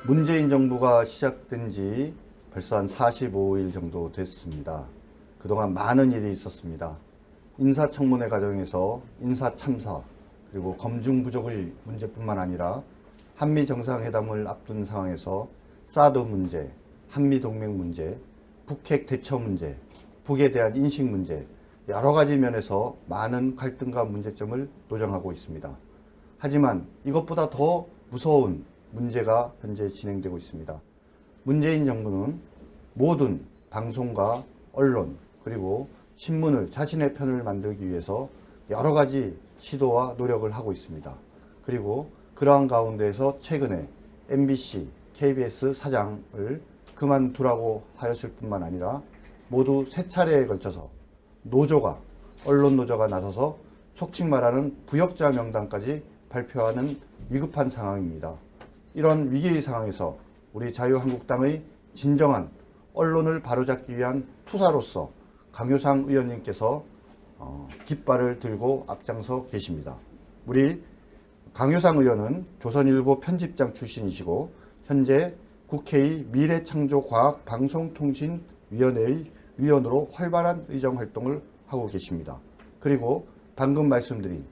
문재인 정부가 시작된 지 벌써 한 45일 정도 됐습니다. 그동안 많은 일이 있었습니다. 인사청문회 과정에서 인사 참사, 그리고 검증 부족의 문제뿐만 아니라 한미 정상회담을 앞둔 상황에서 사드 문제, 한미 동맹 문제, 북핵 대처 문제, 북에 대한 인식 문제, 여러 가지 면에서 많은 갈등과 문제점을 노정하고 있습니다. 하지만 이것보다 더 무서운 문제가 현재 진행되고 있습니다. 문재인 정부는 모든 방송과 언론 그리고 신문을 자신의 편을 만들기 위해서 여러 가지 시도와 노력을 하고 있습니다. 그리고 그러한 가운데에서 최근에 MBC, KBS 사장을 그만두라고 하였을 뿐만 아니라 모두 세 차례에 걸쳐서 노조가, 언론 노조가 나서서 속칭 말하는 부역자 명단까지 발표하는 위급한 상황입니다. 이런 위기의 상황에서 우리 자유한국당의 진정한 언론을 바로잡기 위한 투사로서 강효상 의원님께서 깃발을 들고 앞장서 계십니다. 우리 강효상 의원은 조선일보 편집장 출신이시고 현재 국회의 미래창조과학방송통신위원회의 위원으로 활발한 의정활동을 하고 계십니다. 그리고 방금 말씀드린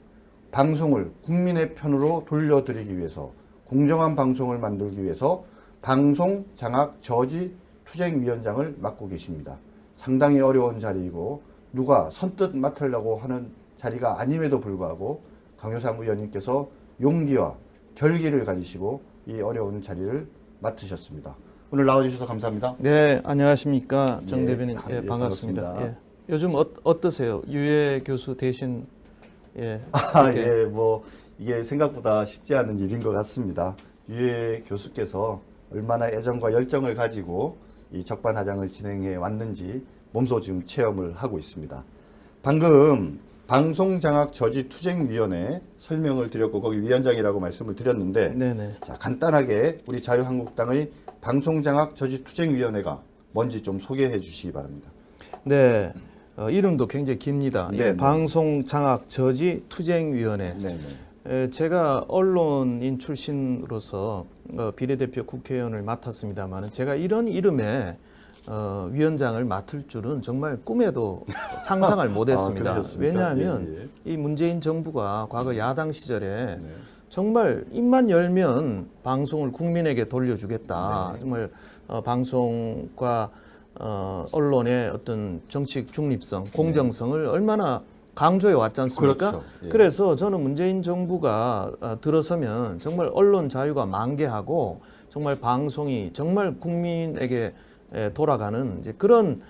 방송을 국민의 편으로 돌려드리기 위해서 공정한 방송을 만들기 위해서 방송장악저지투쟁위원장을 맡고 계십니다. 상당히 어려운 자리이고 누가 선뜻 맡으려고 하는 자리가 아님에도 불구하고 강효상 의원님께서 용기와 결기를 가지시고 이 어려운 자리를 맡으셨습니다. 오늘 나와주셔서 감사합니다. 네, 안녕하십니까. 정 예, 대변인. 예, 반갑습니다. 반갑습니다. 예. 요즘 어떠세요? 유해 교수 대신 예, 뭐 이게 생각보다 쉽지 않은 일인 것 같습니다. 유해 교수께서 얼마나 애정과 열정을 가지고 이 적반하장을 진행해 왔는지 몸소 지금 체험을 하고 있습니다. 방금 방송장악저지투쟁위원회 설명을 드렸고 거기 위원장이라고 말씀을 드렸는데 네네. 자, 간단하게 우리 자유한국당의 방송장악저지투쟁위원회가 뭔지 좀 소개해 주시기 바랍니다. 네. 이름도 굉장히 깁니다. 네, 방송장악저지투쟁위원회. 네, 제가 언론인 출신으로서 비례대표 국회의원을 맡았습니다만 제가 이런 이름의 위원장을 맡을 줄은 정말 꿈에도 상상을 못했습니다. 왜냐하면 이 문재인 정부가 과거 야당 시절에 정말 입만 열면 방송을 국민에게 돌려주겠다. 정말 방송과 언론의 어떤 정치적 중립성, 공정성을 얼마나 강조해 왔지 않습니까? 그렇죠. 예. 그래서 저는 문재인 정부가 들어서면 정말 언론 자유가 만개하고 정말 방송이 정말 국민에게 돌아가는 이제 그런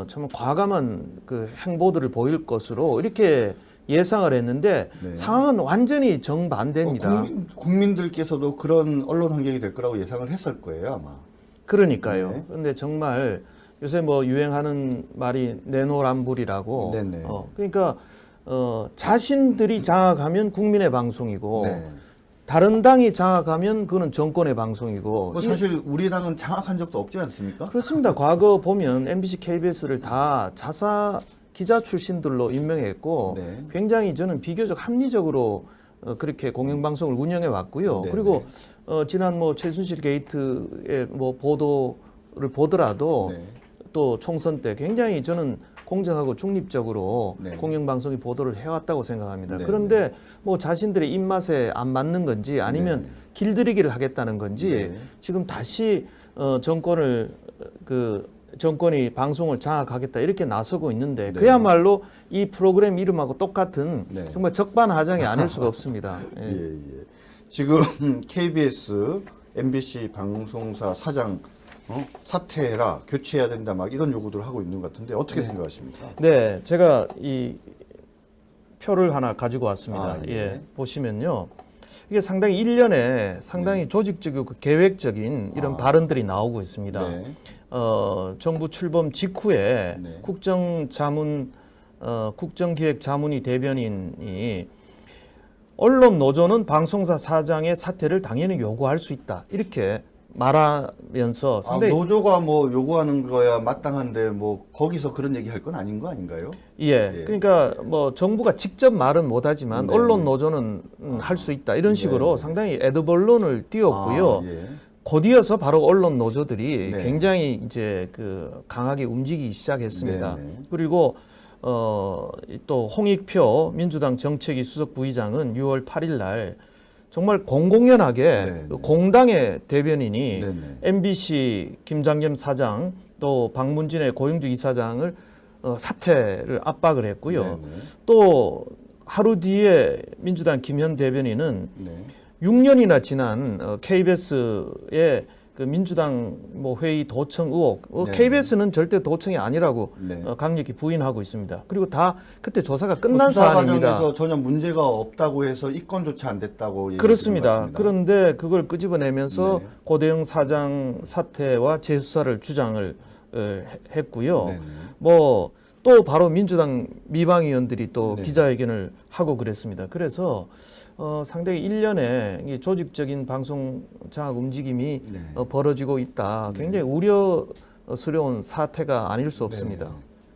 참 과감한 그 행보들을 보일 것으로 이렇게 예상을 했는데 상황은 완전히 정반대입니다. 국민들께서도 그런 언론 환경이 될 거라고 예상을 했을 거예요, 아마. 그러니까요. 그런데 정말 요새 뭐 유행하는 말이 내노란불이라고. 그러니까 자신들이 장악하면 국민의 방송이고 다른 당이 장악하면 그거는 정권의 방송이고. 뭐 사실 우리 당은 장악한 적도 없지 않습니까? 그렇습니다. 과거 보면 MBC, KBS를 다 자사 기자 출신들로 임명했고 굉장히 저는 비교적 합리적으로 그렇게 공영방송을 운영해 왔고요. 그리고 지난 뭐 최순실 게이트의 뭐 보도를 보더라도 또 총선 때 굉장히 저는 공정하고 중립적으로 공영방송이 보도를 해왔다고 생각합니다. 그런데 뭐 자신들의 입맛에 안 맞는 건지 아니면 길들이기를 하겠다는 건지 지금 다시 정권이 방송을 장악하겠다 이렇게 나서고 있는데 그야말로 이 프로그램 이름하고 똑같은 정말 적반하장이 아닐 수가 없습니다. 지금 KBS, MBC 방송사 사장 사퇴해라, 교체해야 된다 막 이런 요구들을 하고 있는 것 같은데 어떻게 생각하십니까? 네, 제가 이 표를 하나 가지고 왔습니다. 보시면요. 이게 상당히 1년에 상당히 조직적이고 계획적인 이런 발언들이 나오고 있습니다. 정부 출범 직후에 국정기획자문위 대변인이 언론 노조는 방송사 사장의 사퇴를 당연히 요구할 수 있다. 이렇게 말하면서 상당히 노조가 뭐 요구하는 거야 마땅한데 뭐 거기서 그런 얘기 할 건 아닌 거 아닌가요? 그러니까 뭐 정부가 직접 말은 못하지만 언론 노조는 할 수 있다 이런 식으로 상당히 애드벌론을 띄웠고요. 곧이어서 바로 언론 노조들이 네. 굉장히 이제 그 강하게 움직이기 시작했습니다. 네, 네. 그리고 또 홍익표 민주당 정책위 수석 부의장은 6월 8일 날 정말 공공연하게 네, 그 네. 공당의 대변인이 네, 네. MBC 김장겸 사장 또 박문진의 고영주 이사장을 사퇴를 압박을 했고요. 네, 네. 또 하루 뒤에 민주당 김현 대변인은 네. 6년이나 지난 KBS의 그 민주당 뭐 회의 도청 의혹, 네. KBS는 절대 도청이 아니라고 네. 강력히 부인하고 있습니다. 그리고 다 그때 조사가 끝난 수사 사안입니다. 과정에서 전혀 문제가 없다고 해서 입건조차 안 됐다고 얘기 그렇습니다. 들은 것 같습니다. 그런데 그걸 끄집어내면서 네. 고대영 사장 사퇴와 재수사를 주장을 했고요. 네, 네. 뭐 또 바로 민주당 미방위원들이 또 네. 기자회견을 하고 그랬습니다. 그래서 상당히 일련의 이 조직적인 방송 장악 움직임이 네. 벌어지고 있다. 네. 굉장히 우려스러운 사태가 아닐 수 없습니다. 네.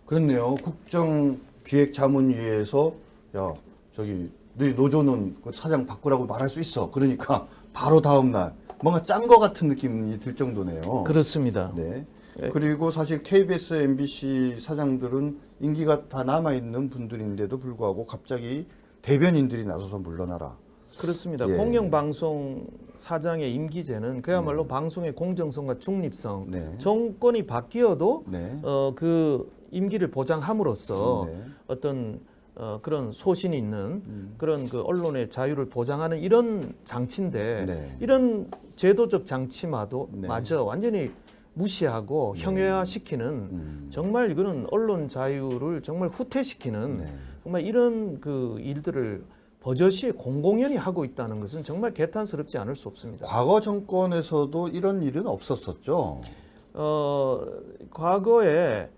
그렇네요. 국정기획자문위에서 야 저기 너희 노조는 그 사장 바꾸라고 말할 수 있어. 그러니까 바로 다음 날 뭔가 짠 거 같은 느낌이 들 정도네요. 그렇습니다. 네. 그리고 사실 KBS, MBC 사장들은 임기가 다 남아 있는 분들인데도 불구하고 갑자기 대변인들이 나서서 물러나라. 그렇습니다. 예. 공영방송 사장의 임기제는 그야말로 방송의 공정성과 중립성, 네. 정권이 바뀌어도 네. 그 임기를 보장함으로써 네. 어떤 그런 소신이 있는 그런 그 언론의 자유를 보장하는 이런 장치인데 네. 이런 제도적 장치마저 네. 완전히 무시하고 형해화시키는 정말 이거는 언론 자유를 정말 후퇴시키는 네. 정말 이런 그 일들을 버젓이 공공연히 하고 있다는 것은 정말 개탄스럽지 않을 수 없습니다. 과거 정권에서도 이런 일은 없었었죠. 과거에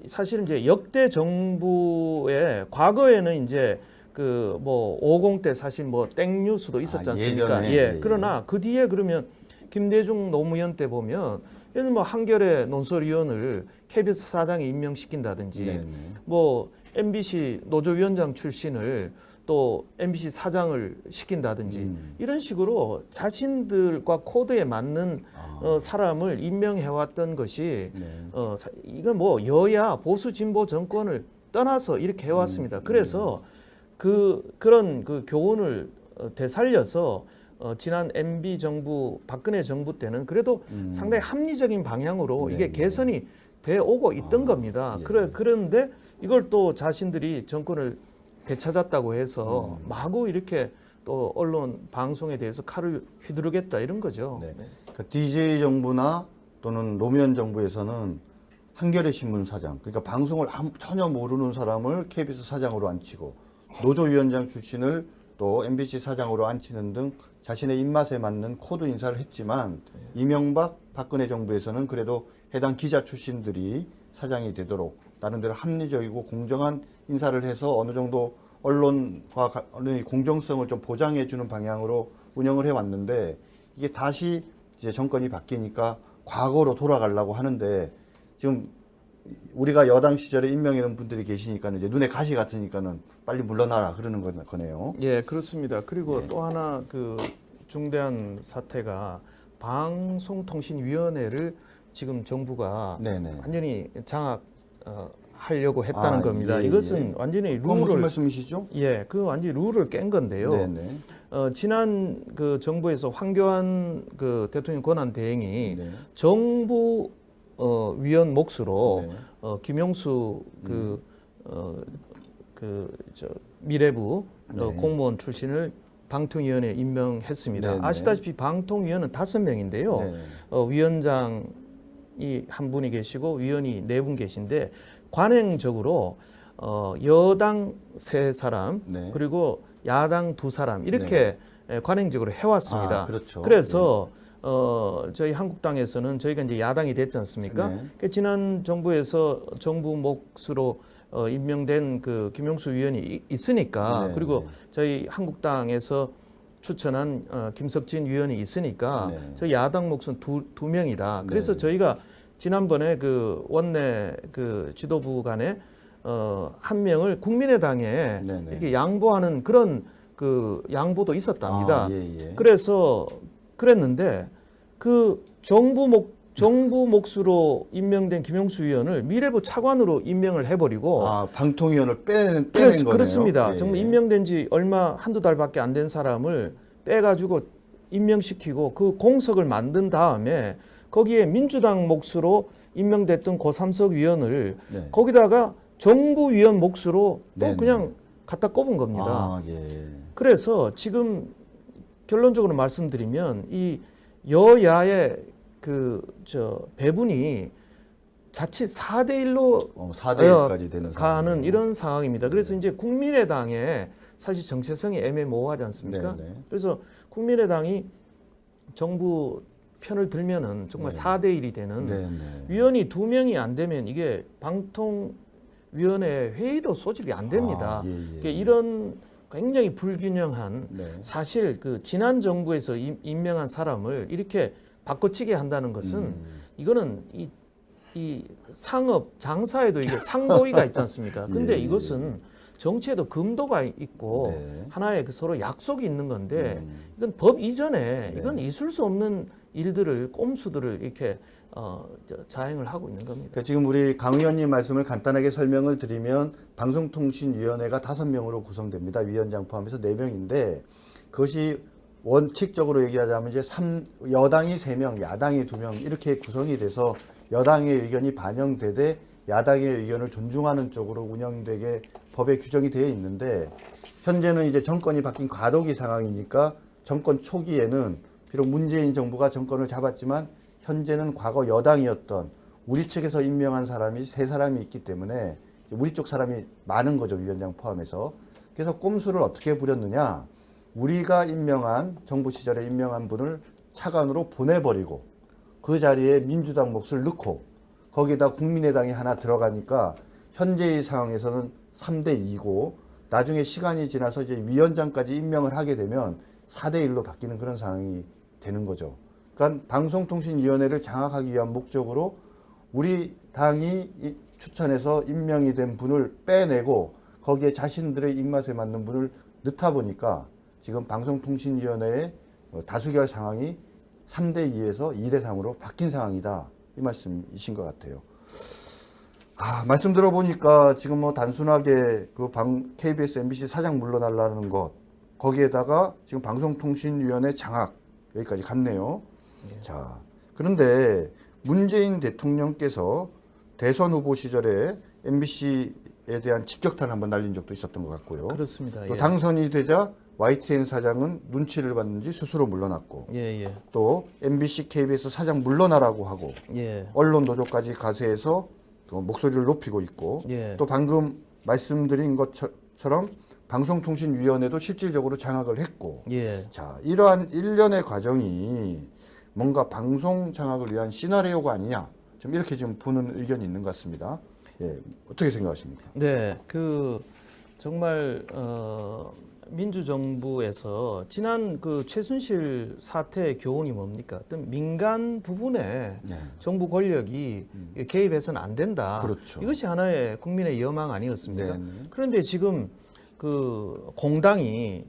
사실 이제 역대 정부의 과거에는 이제 그 뭐 50 때 사실 뭐 땡뉴스도 있었지 않습니까? 예전에, 예. 예. 그러나 그 뒤에 그러면 김대중 노무현 때 보면 예를 들면 뭐 한겨레 논설위원을 KBS 사장에 임명시킨다든지 네, 네. 뭐 MBC 노조위원장 출신을 또 MBC 사장을 시킨다든지 이런 식으로 자신들과 코드에 맞는 사람을 임명해왔던 것이 네. 이건 뭐 여야 보수 진보 정권을 떠나서 이렇게 해왔습니다. 그래서 그런 그 교훈을 되살려서 지난 MB 정부 박근혜 정부 때는 그래도 상당히 합리적인 방향으로 이게 네, 개선이 돼 오고 있던 겁니다. 예. 그런데 이걸 또 자신들이 정권을 되찾았다고 해서 마구 이렇게 또 언론 방송에 대해서 칼을 휘두르겠다 이런 거죠. 네. 그러니까 DJ 정부나 또는 노무현 정부에서는 한겨레 신문 사장, 그러니까 방송을 전혀 모르는 사람을 KBS 사장으로 앉히고 노조위원장 출신을 또 MBC 사장으로 앉히는 등 자신의 입맛에 맞는 코드 인사를 했지만 이명박, 박근혜 정부에서는 그래도 해당 기자 출신들이 사장이 되도록 나름대로 합리적이고 공정한 인사를 해서 어느 정도 언론의 공정성을 좀 보장해주는 방향으로 운영을 해왔는데 이게 다시 이제 정권이 바뀌니까 과거로 돌아가려고 하는데 지금 우리가 여당 시절에 임명하는 분들이 계시니까 이제 눈에 가시 같으니까는 빨리 물러나라 그러는 거네요. 예, 그렇습니다. 그리고 네. 또 하나 그 중대한 사태가 방송통신위원회를 지금 정부가 네네. 완전히 하려고 했다는 겁니다. 예, 이것은 예. 완전히 그건 무슨 룰을 말씀이시죠? 그 완전히 룰을 깬 건데요. 네네. 지난 그 정부에서 황교안 그 대통령 권한 대행이 네. 정부 위원 몫으로 네. 김용수 미래부 네. 공무원 출신을 방통위원회에 임명했습니다. 네네. 아시다시피 방통위원은 5명인데요. 네. 위원장이 한 분이 계시고 위원이 4분 계신데 관행적으로 여당 3사람 네. 그리고 야당 2사람 이렇게 관행적으로 해왔습니다. 그렇죠. 그래서 저희 한국당에서는 저희가 이제 야당이 됐지 않습니까? 네. 그러니까 지난 정부에서 정부 몫으로 임명된 그 김용수 위원이 있으니까 네, 그리고 네. 저희 한국당에서 추천한 김석진 위원이 있으니까 네. 저희 야당 몫은 두 명이다. 그래서 네. 저희가 지난번에 그 원내 그 지도부 간에 한 명을 국민의당에 네, 네. 이렇게 양보하는 그런 그 양보도 있었답니다. 예, 예. 그래서 그랬는데 그 정부 몫으로 임명된 김용수 위원을 미래부 차관으로 임명을 해버리고 방통위원을 빼낸 거네요. 그렇습니다. 예. 정말 임명된 지 얼마 한두 달밖에 안 된 사람을 빼가지고 임명시키고 그 공석을 만든 다음에 거기에 민주당 몫으로 임명됐던 고3석 위원을 네. 거기다가 정부 위원 몫으로 또 네네. 그냥 갖다 꼽은 겁니다. 예. 그래서 지금 결론적으로 말씀드리면 이 여야의 배분이 자칫 4대1로 4대1까지 되는 가는 이런 상황입니다. 그래서 이제 국민의당의 사실 정체성이 애매모호하지 않습니까? 네네. 그래서 국민의당이 정부 편을 들면은 정말 네. 4대1이 되는 네네. 위원이 2명이 안 되면 이게 방통위원회 회의도 소집이 안 됩니다. 예. 그러니까 이런 굉장히 불균형한 네. 사실 그 지난 정부에서 임명한 사람을 이렇게 바꿔치기 한다는 것은 이거는 이 상업 장사에도 이게 상도위가 있지 않습니까? 근데 예. 이것은 정치에도 금도가 있고 네. 하나의 그 서로 약속이 있는 건데 이건 법 이전에 네. 이건 있을 수 없는 일들을 꼼수들을 이렇게 자행을 하고 있는 겁니다. 그러니까 지금 우리 강 의원님 말씀을 간단하게 설명을 드리면 방송통신위원회가 5명으로 구성됩니다. 위원장 포함해서 4명인데 그것이 원칙적으로 얘기하자면 이제 여당이 3명, 야당이 2명 이렇게 구성이 돼서 여당의 의견이 반영되되 야당의 의견을 존중하는 쪽으로 운영되게 법에 규정이 되어 있는데 현재는 이제 정권이 바뀐 과도기 상황이니까 정권 초기에는 비록 문재인 정부가 정권을 잡았지만 현재는 과거 여당이었던 우리 측에서 임명한 사람이 3사람이 있기 때문에 우리 쪽 사람이 많은 거죠. 위원장 포함해서. 그래서 꼼수를 어떻게 부렸느냐. 우리가 임명한 정부 시절에 임명한 분을 차관으로 보내버리고 그 자리에 민주당 몫을 넣고 거기에다 국민의당이 하나 들어가니까 현재의 상황에서는 3대2고 나중에 시간이 지나서 이제 위원장까지 임명을 하게 되면 4대1로 바뀌는 그런 상황이 되는 거죠. 그러니까 방송통신위원회를 장악하기 위한 목적으로 우리 당이 추천해서 임명이 된 분을 빼내고 거기에 자신들의 입맛에 맞는 분을 넣다 보니까 지금 방송통신위원회의 다수결 상황이 3대2에서 2대3으로 바뀐 상황이다. 이 말씀이신 것 같아요. 말씀 들어보니까 지금 뭐 단순하게 그 KBS, MBC 사장 물러나라는 것 거기에다가 지금 방송통신위원회 장악 여기까지 갔네요. 네. 자, 그런데 문재인 대통령께서 대선 후보 시절에 MBC에 대한 직격탄을 한번 날린 적도 있었던 것 같고요. 그렇습니다. 또 당선이 되자 YTN 사장은 눈치를 봤는지 스스로 물러났고 또 MBC, KBS 사장 물러나라고 하고 언론 노조까지 가세해서 또 목소리를 높이고 있고 또 방금 말씀드린 것처럼 방송통신위원회도 실질적으로 장악을 했고 자, 이러한 일련의 과정이 뭔가 방송 장악을 위한 시나리오가 아니냐 좀 이렇게 좀 보는 의견이 있는 것 같습니다. 예, 어떻게 생각하십니까? 네, 정말 민주정부에서 지난 그 최순실 사태의 교훈이 뭡니까? 어떤 민간 부분에 정부 권력이 개입해서는 안 된다. 그렇죠. 이것이 하나의 국민의 여망 아니었습니까? 네네. 그런데 지금 그 공당이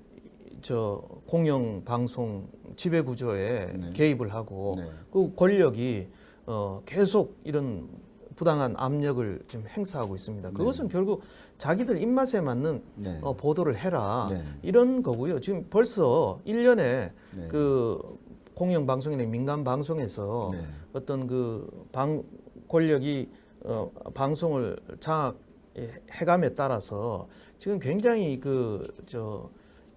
공영 방송 지배 구조에 개입을 하고 그 권력이 계속 이런 부당한 압력을 지금 행사하고 있습니다. 그것은 결국 자기들 입맛에 맞는 보도를 해라 이런 거고요. 지금 벌써 1년에 그 공영 방송이나 민간 방송에서 어떤 그 권력이 방송을 장악해감에 따라서 지금 굉장히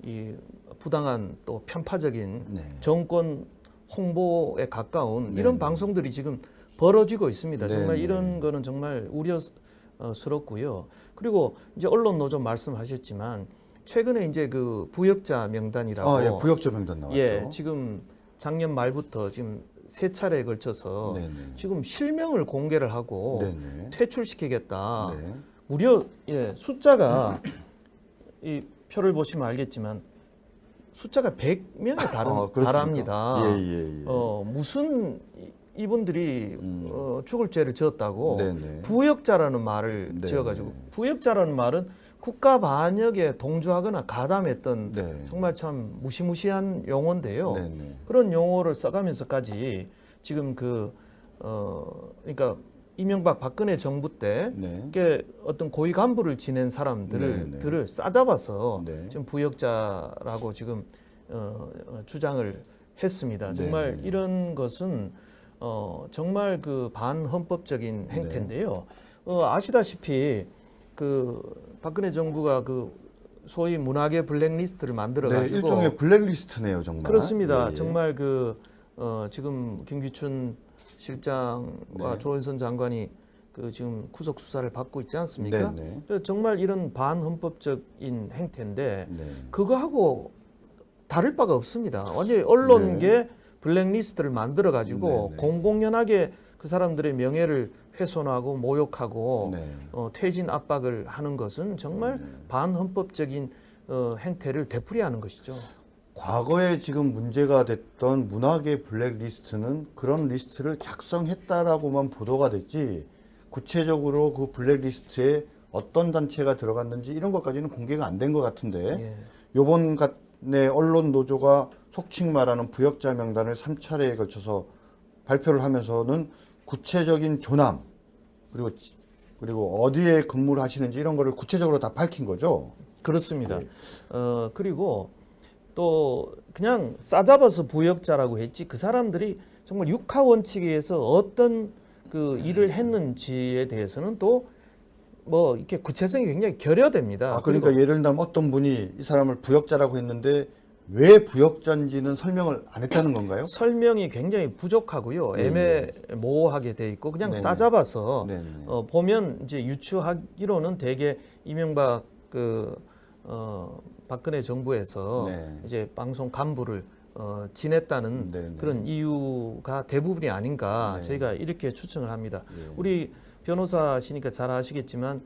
이 부당한 또 편파적인 정권 홍보에 가까운 이런 방송들이 지금 벌어지고 있습니다. 정말 이런 거는 정말 우려스럽고요. 그리고 이제 언론 노조 말씀하셨지만 최근에 이제 그 부역자 명단이라고 부역자 명단 나왔죠. 지금 작년 말부터 지금 3차례에 걸쳐서 지금 실명을 공개를 하고 퇴출시키겠다. 무려 숫자가 이 표를 보시면 알겠지만 숫자가 100명에 달합니다. 무슨 이분들이 죽을 죄를 지었다고 부역자라는 말을 지어가지고 부역자라는 말은 국가 반역에 동조하거나 가담했던 네. 정말 참 무시무시한 용어인데요. 네, 네. 그런 용어를 써가면서까지 지금 그러니까 이명박 박근혜 정부 때 네. 이게 어떤 고위 간부를 지낸 사람들을 네, 네. 들을 싸잡아서 네. 지금 부역자라고 지금 주장을 했습니다. 정말 네. 이런 것은 정말 그 반헌법적인 행태인데요. 아시다시피 그 박근혜 정부가 그 소위 문학의 블랙리스트를 만들어 네, 가지고 일종의 블랙리스트네요, 정말. 그렇습니다. 예, 예. 정말 지금 김기춘 실장과 네. 조은선 장관이 그 지금 구속 수사를 받고 있지 않습니까? 네, 정말 이런 반헌법적인 행태인데 네. 그거하고 다를 바가 없습니다. 완전히 언론계 블랙리스트를 만들어 가지고 네, 네. 공공연하게 그 사람들의 명예를 훼손하고 모욕하고 네. 퇴진 압박을 하는 것은 정말 반헌법적인 행태를 되풀이하는 것이죠. 과거에 지금 문제가 됐던 문학의 블랙리스트는 그런 리스트를 작성했다라고만 보도가 됐지 구체적으로 그 블랙리스트에 어떤 단체가 들어갔는지 이런 것까지는 공개가 안 된 것 같은데 예. 요번에 언론 노조가 속칭 말하는 부역자 명단을 3차례에 걸쳐서 발표를 하면서는 구체적인 조남 그리고 어디에 근무를 하시는지 이런 거를 구체적으로 다 밝힌 거죠. 그렇습니다. 네. 그리고 또 그냥 싸잡아서 부역자라고 했지 그 사람들이 정말 육하 원칙에 의해서 어떤 그 일을 했는지에 대해서는 또 뭐 이렇게 구체성이 굉장히 결여됩니다. 그러니까 그리고 예를 들면 어떤 분이 이 사람을 부역자라고 했는데 왜 부역자인지는 설명을 안 했다는 건가요? 설명이 굉장히 부족하고요. 애매모호하게 돼 있고 그냥 네네. 싸잡아서 네, 네. 보면 이제 유추하기로는 대개 이명박 박근혜 정부에서 네. 이제 방송 간부를 지냈다는 네네. 그런 이유가 대부분이 아닌가 네. 저희가 이렇게 추정을 합니다. 네. 우리 변호사시니까 잘 아시겠지만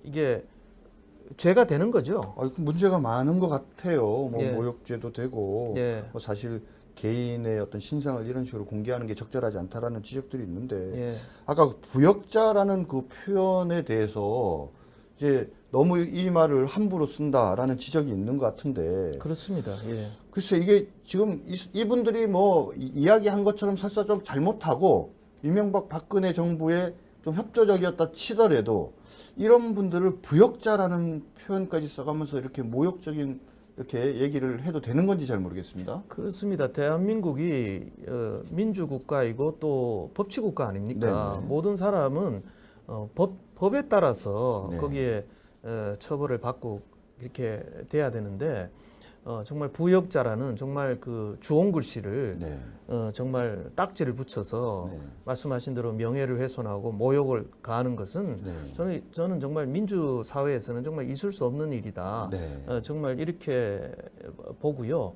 이게 죄가 되는 거죠. 그 문제가 많은 것 같아요. 뭐 예. 모욕죄도 되고 예. 뭐 사실 개인의 어떤 신상을 이런 식으로 공개하는 게 적절하지 않다라는 지적들이 있는데 예. 아까 그 부역자라는 그 표현에 대해서 이제 너무 이 말을 함부로 쓴다라는 지적이 있는 것 같은데 그렇습니다. 예. 글쎄 이게 지금 이분들이 뭐 이야기한 것처럼 설사 좀 잘못하고 이명박 박근혜 정부에 좀 협조적이었다 치더라도 이런 분들을 부역자라는 표현까지 써가면서 이렇게 모욕적인 이렇게 얘기를 해도 되는 건지 잘 모르겠습니다. 그렇습니다. 대한민국이 민주국가이고 또 법치국가 아닙니까? 네네. 모든 사람은 법에 따라서 네. 거기에 처벌을 받고 이렇게 돼야 되는데 정말 부역자라는 정말 그 주홍 글씨를 네. 정말 딱지를 붙여서 네. 말씀하신 대로 명예를 훼손하고 모욕을 가하는 것은 네. 저는 정말 민주 사회에서는 정말 있을 수 없는 일이다. 네. 정말 이렇게 보고요.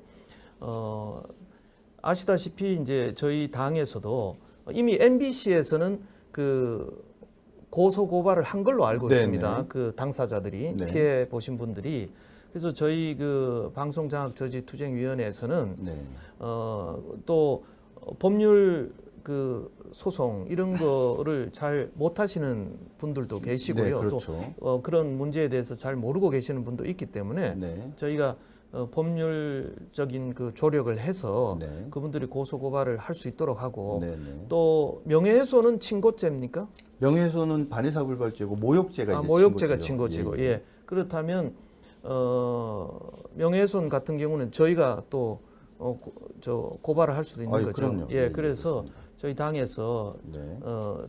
아시다시피 이제 저희 당에서도 이미 MBC에서는 그 고소 고발을 한 걸로 알고 네네. 있습니다. 그 당사자들이 네. 피해 보신 분들이 그래서 저희 그 방송장악저지투쟁위원회에서는 네. 또 법률 그 소송 이런 거를 잘 못하시는 분들도 계시고요. 네, 그렇죠. 또 그런 문제에 대해서 잘 모르고 계시는 분도 있기 때문에 네. 저희가 법률적인 그 조력을 해서 네. 그분들이 고소 고발을 할 수 있도록 하고 네. 네. 또 명예훼손은 친고죄입니까? 명예훼손은 반의사불벌죄고 모욕죄가 이제 모욕죄가 친고죄죠. 친고죄고 예. 그렇다면 명예훼손 같은 경우는 저희가 또 고발을 할 수도 있는 아유, 거죠. 그럼요. 예, 네, 그래서 그렇습니다. 저희 당에서 네.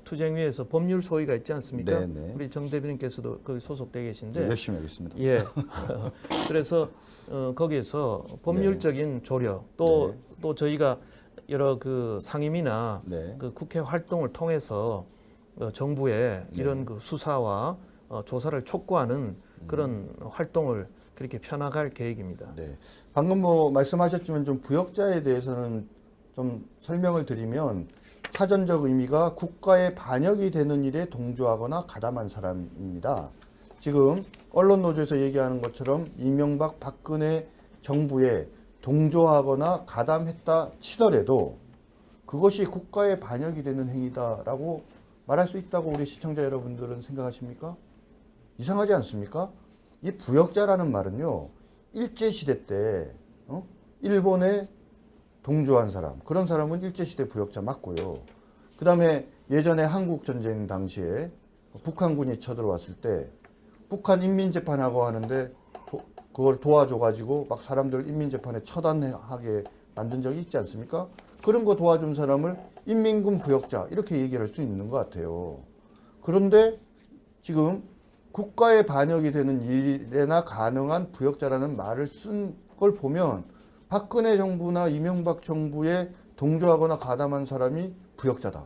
투쟁위에서 법률 소위가 있지 않습니까? 네, 네. 우리 정 대표님께서도 거기 소속돼 계신데 네, 열심히 하겠습니다. 예. 그래서 거기에서 법률적인 조력 또 저희가 여러 그 상임이나 네. 그 국회 활동을 통해서 정부의 이런 그 수사와 조사를 촉구하는 그런 활동을 그렇게 펴나갈 계획입니다. 네. 방금 뭐 말씀하셨지만 좀 부역자에 대해서는 좀 설명을 드리면 사전적 의미가 국가의 반역이 되는 일에 동조하거나 가담한 사람입니다. 지금 언론노조에서 얘기하는 것처럼 이명박 박근혜 정부에 동조하거나 가담했다 치더라도 그것이 국가의 반역이 되는 행위다라고 말할 수 있다고 우리 시청자 여러분들은 생각하십니까? 이상하지 않습니까? 이 부역자라는 말은요, 일제시대 때 일본에 동조한 사람, 그런 사람은 일제시대 부역자 맞고요. 그 다음에 예전에 한국전쟁 당시에 북한군이 쳐들어왔을 때 북한 인민재판하고 하는데 그걸 도와줘가지고 막 사람들 인민재판에 처단하게 만든 적이 있지 않습니까? 그런 거 도와준 사람을 인민군 부역자 이렇게 얘기할 수 있는 것 같아요. 그런데 지금 국가에 반역이 되는 일에나 가능한 부역자라는 말을 쓴 걸 보면 박근혜 정부나 이명박 정부에 동조하거나 가담한 사람이 부역자다.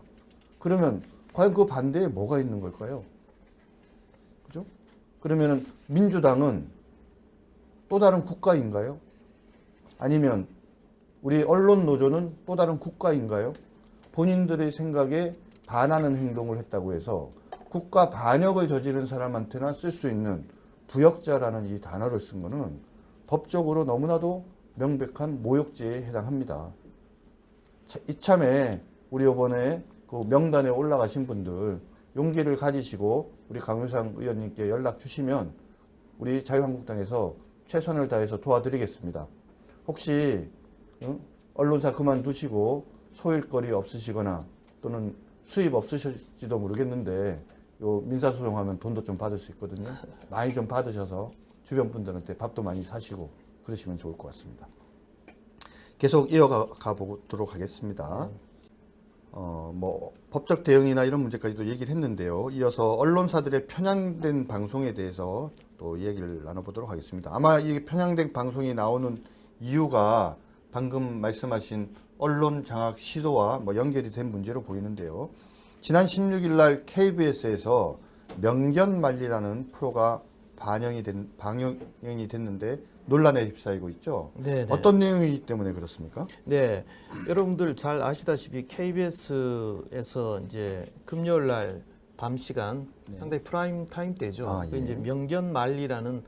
그러면 과연 그 반대에 뭐가 있는 걸까요? 그죠? 그러면은 민주당은 또 다른 국가인가요? 아니면 우리 언론 노조는 또 다른 국가인가요? 본인들의 생각에 반하는 행동을 했다고 해서 국가 반역을 저지른 사람한테나 쓸 수 있는 부역자라는 이 단어를 쓴 거는 법적으로 너무나도 명백한 모욕죄에 해당합니다. 이참에 우리 이번에 그 명단에 올라가신 분들 용기를 가지시고 우리 강효상 의원님께 연락 주시면 우리 자유한국당에서 최선을 다해서 도와드리겠습니다. 혹시 언론사 그만두시고 소일거리 없으시거나 또는 수입 없으실지도 모르겠는데 요 민사소송하면 돈도 좀 받을 수 있거든요. 많이 좀 받으셔서 주변 분들한테 밥도 많이 사시고 그러시면 좋을 것 같습니다. 계속 이어가 보도록 하겠습니다. 뭐 법적 대응이나 이런 문제까지도 얘기를 했는데요. 이어서 언론사들의 편향된 방송에 대해서 또 얘기를 나눠보도록 하겠습니다. 아마 이 편향된 방송이 나오는 이유가 방금 말씀하신 언론 장악 시도와 뭐 연결이 된 문제로 보이는데요. 지난 16일 날 KBS에서 명견말리라는 프로가 방영이 됐는데 논란에 휩싸이고 있죠. 네네. 어떤 내용이기 때문에 그렇습니까? 네, 여러분들 잘 아시다시피 KBS에서 이제 금요일 날 밤 시간 상당히 프라임 타임 때죠. 그 이제 명견말리라는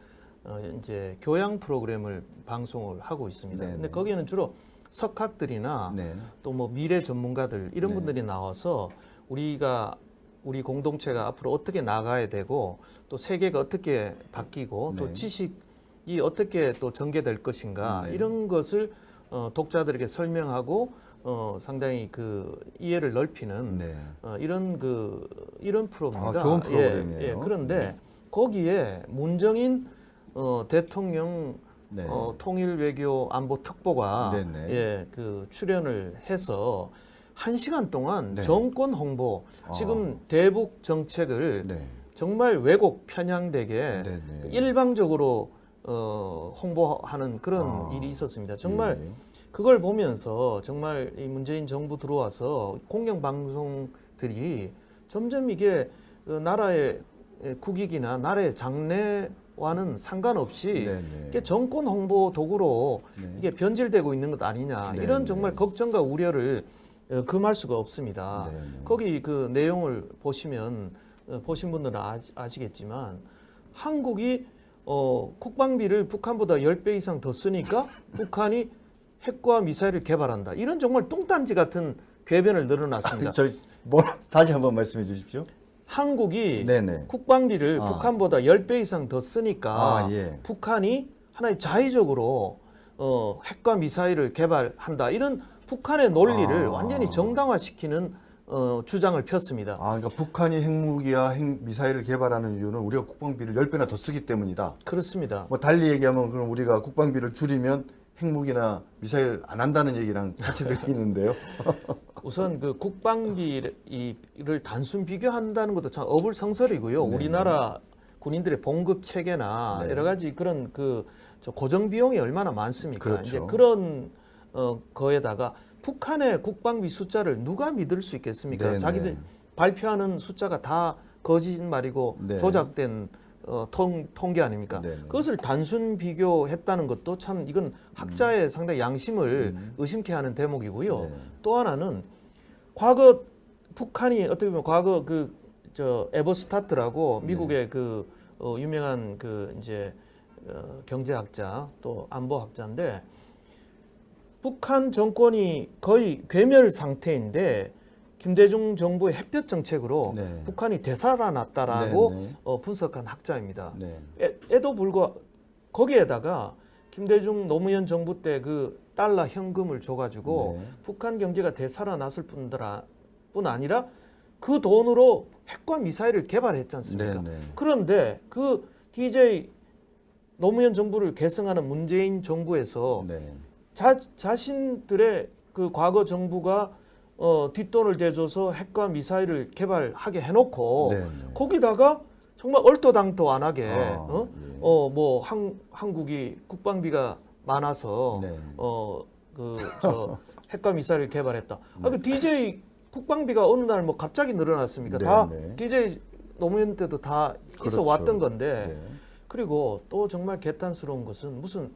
이제 교양 프로그램을 방송을 하고 있습니다. 네네. 근데 거기에는 주로 석학들이나 또 뭐 미래 전문가들 이런 분들이 나와서 우리 공동체가 앞으로 어떻게 나가야 되고 또 세계가 어떻게 바뀌고 또 지식이 어떻게 또 전개될 것인가 이런 것을 독자들에게 설명하고 상당히 그 이해를 넓히는 이런 프로입니다. 좋은 프로그램이에요. 그런데 거기에 문정인 대통령 통일외교안보특보가 그 출연을 해서 1시간 동안 정권 홍보, 지금 대북 정책을 정말 왜곡 편향되게 일방적으로 홍보하는 그런 일이 있었습니다. 정말 그걸 보면서 정말 이 문재인 정부 들어와서 공영방송들이 점점 이게 나라의 국익이나 나라의 장래와는 상관없이 이게 정권 홍보 도구로 이게 변질되고 있는 것 아니냐 이런 정말 걱정과 우려를 금할 수가 없습니다. 거기 그 내용을 보시면 보신 분들은 아시겠지만 한국이 국방비를 북한보다 10배 이상 더 쓰니까 북한이 핵과 미사일을 개발한다. 이런 정말 뚱딴지 같은 궤변을 늘어놨습니다. 다시 한번 말씀해 주십시오. 한국이 국방비를 북한보다 10배 이상 더 쓰니까 북한이 하나의 자의적으로 핵과 미사일을 개발한다. 이런 북한의 논리를 완전히 정당화시키는 주장을 폈습니다. 그러니까 북한이 핵무기와 핵미사일을 개발하는 이유는 우리가 국방비를 10배나 더 쓰기 때문이다. 그렇습니다. 뭐 달리 얘기하면 그럼 우리가 국방비를 줄이면 핵무기나 미사일 안 한다는 얘기랑 같이 들리는데요. 우선 그 국방비를 단순 비교한다는 것도 참 어불성설이고요. 우리나라 군인들의 봉급 체계나 여러 가지 그런 그 고정 비용이 얼마나 많습니까? 이제 그런 거에다가 북한의 국방비 숫자를 누가 믿을 수 있겠습니까? 자기들 발표하는 숫자가 다 거짓말이고 조작된 통계 아닙니까? 그것을 단순 비교했다는 것도 참 이건 학자의 상당히 양심을 의심케 하는 대목이고요. 또 하나는 과거 북한이 어떻게 보면 과거 에버스타트라고 미국의 그 유명한 그 이제 경제학자 또 안보학자인데 북한 정권이 거의 괴멸 상태인데 김대중 정부의 햇볕 정책으로 네. 북한이 되살아났다라고 네, 네. 분석한 학자입니다. 네. 에도 불구하고 거기에다가 김대중 노무현 정부 때 그 달러 현금을 줘가지고 네. 북한 경제가 되살아났을 뿐 아니라 그 돈으로 핵과 미사일을 개발했지 않습니까? 네, 네. 그런데 그 DJ 노무현 정부를 계승하는 문재인 정부에서 네. 자신들의 그 과거 정부가 뒷돈을 대줘서 핵과 미사일을 개발하게 해놓고 네, 네. 거기다가 정말 얼토당토 안 하게 예. 뭐 한국이 국방비가 많아서 네. 저 핵과 미사일을 개발했다. 그 DJ 국방비가 어느 날 뭐 갑자기 늘어났습니까? 네, 다 네. DJ 노무현 때도 다 있어 그렇죠. 왔던 건데 네. 그리고 또 정말 개탄스러운 것은 무슨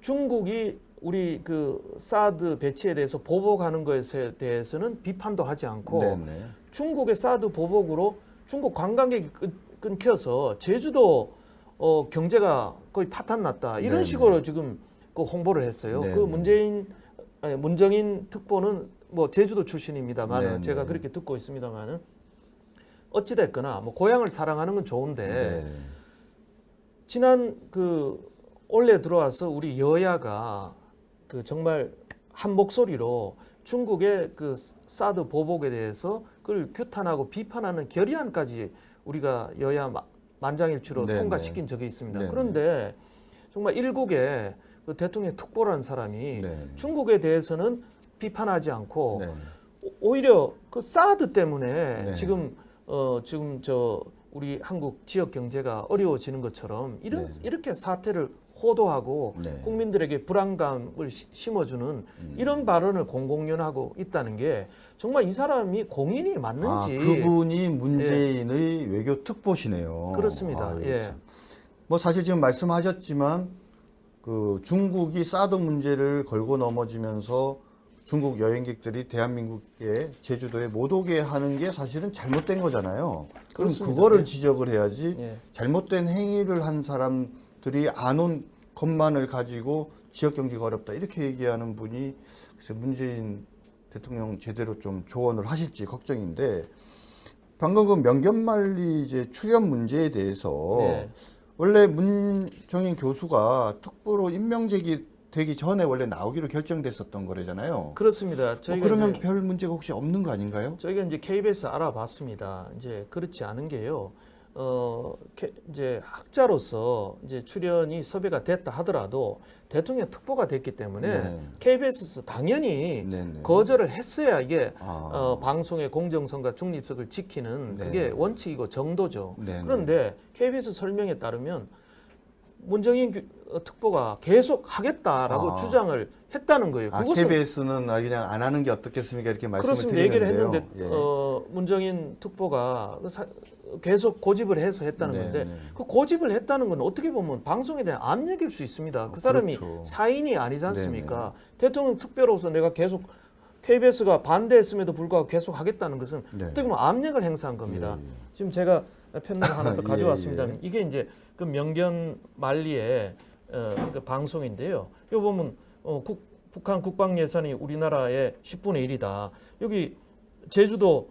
중국이 우리 그 사드 배치에 대해서 보복하는 것에 대해서는 비판도 하지 않고 네, 네. 중국의 사드 보복으로 중국 관광객이 끊겨서 제주도 경제가 거의 파탄났다 이런 네네. 식으로 지금 그 홍보를 했어요. 네네. 그 문정인 특보는 뭐 제주도 출신입니다만은 네네. 제가 그렇게 듣고 있습니다만은 어찌 됐거나 뭐 고향을 사랑하는 건 좋은데 네. 지난 그 올해 들어와서 우리 여야가 그 정말 한 목소리로 중국의 그 사드 보복에 대해서 그걸 규탄하고 비판하는 결의안까지 우리가 여야 만장일치로 네네. 통과시킨 적이 있습니다. 네네. 그런데 정말 일국의 그 대통령 특보라는 사람이 네. 중국에 대해서는 비판하지 않고 네. 오히려 그 사드 때문에 네. 지금 저 우리 한국 지역 경제가 어려워지는 것처럼 네. 이렇게 사태를 호도하고 네. 국민들에게 불안감을 심어주는 이런 발언을 공공연하고 있다는 게 정말 이 사람이 공인이 맞는지 그분이 문재인의 외교 특보시네요. 그렇습니다. 아유, 예. 참. 뭐 사실 지금 말씀하셨지만 그 중국이 사드 문제를 걸고 넘어지면서 중국 여행객들이 대한민국에 제주도에 못 오게 하는 게 사실은 잘못된 거잖아요. 그럼 그렇습니다. 그거를 예. 지적을 해야지 예. 잘못된 행위를 한 사람들이 안 온 것만을 가지고 지역 경제가 어렵다 이렇게 얘기하는 분이 글쎄 문재인 대통령 제대로 좀 조언을 하실지 걱정인데 방금 그 명견말리 이제 출연 문제에 대해서 네. 원래 문정인 교수가 특보로 임명제기 되기 전에 원래 나오기로 결정됐었던 거래잖아요. 그렇습니다. 저희가 그러면 이제, 별 문제가 혹시 없는 거 아닌가요? 저희가 이제 KBS 알아봤습니다. 이제 그렇지 않은 게요. 이제 학자로서 이제 출연이 섭외가 됐다 하더라도 대통령 특보가 됐기 때문에 네. KBS에서 당연히 네네. 거절을 했어야 이게 아. 방송의 공정성과 중립성을 지키는 네. 그게 원칙이고 정도죠. 네네. 그런데 KBS 설명에 따르면 문정인 특보가 계속 하겠다라고 아. 주장을 했다는 거예요. KBS는 그냥 안 하는 게 어떻겠습니까 이렇게 말씀을 그렇습니다. 얘기를 드리는데요. 했는데 문정인 특보가 계속 고집을 해서 했다는 네, 건데 네. 그 고집을 했다는 건 어떻게 보면 방송에 대한 압력일 수 있습니다. 그 사람이 그렇죠. 사인이 아니지 않습니까? 대통령 특보로서 내가 계속 KBS가 반대했음에도 불구하고 계속 하겠다는 것은 네. 어떻게 보면 압력을 행사한 겁니다. 예, 예. 지금 제가 편을 하나 더 예, 가져왔습니다. 예. 이게 이제 그 명견 말리의 그 방송인데요. 이거 보면 북한 국방 예산이 우리나라의 10분의 1이다. 여기 제주도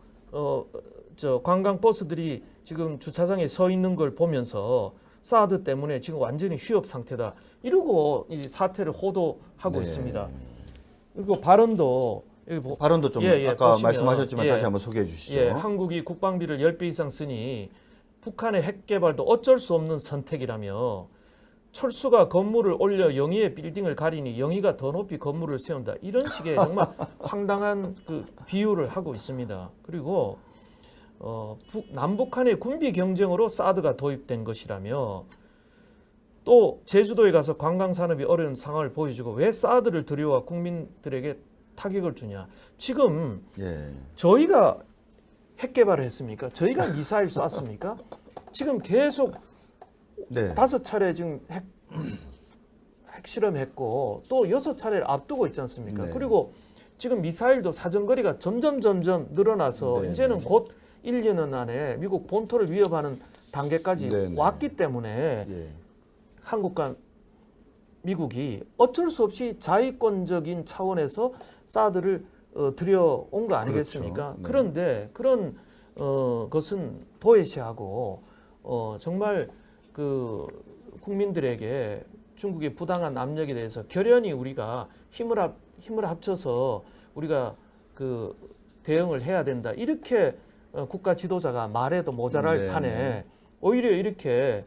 저 관광 버스들이 지금 주차장에 서 있는 걸 보면서 사드 때문에 지금 완전히 휴업 상태다. 이러고 이 사태를 호도하고 네. 있습니다. 그리고 발언도 여기 발언도 좀 예, 아까 보시면, 말씀하셨지만 예. 다시 한번 소개해 주시죠. 예, 한국이 국방비를 10배 이상 쓰니 북한의 핵 개발도 어쩔 수 없는 선택이라며 철수가 건물을 올려 영희의 빌딩을 가리니 영희가 더 높이 건물을 세운다. 이런 식의 정말 황당한 그 비유를 하고 있습니다. 그리고 남북한의 군비 경쟁으로 사드가 도입된 것이라며 또 제주도에 가서 관광 산업이 어려운 상황을 보여주고 왜 사드를 들여와 국민들에게 타격을 주냐. 지금 예. 저희가 핵 개발을 했습니까? 저희가 미사일 쐈습니까? 지금 계속 네. 5차례 지금 핵 실험했고 또 6차례를 앞두고 있지 않습니까? 네. 그리고 지금 미사일도 사정거리가 점점 늘어나서 네, 이제는 네. 곧 1, 2년 안에 미국 본토를 위협하는 단계까지 네, 네. 왔기 때문에 예. 한국과 미국이 어쩔 수 없이 자위권적인 차원에서 사드를 들여온 거 아니겠습니까? 그렇죠. 네. 그런데 그런 것은 도외시하고 정말 그 국민들에게 중국의 부당한 압력에 대해서 결연히 우리가 힘을 합쳐서 우리가 그 대응을 해야 된다. 이렇게 국가 지도자가 말해도 모자랄 네. 판에 오히려 이렇게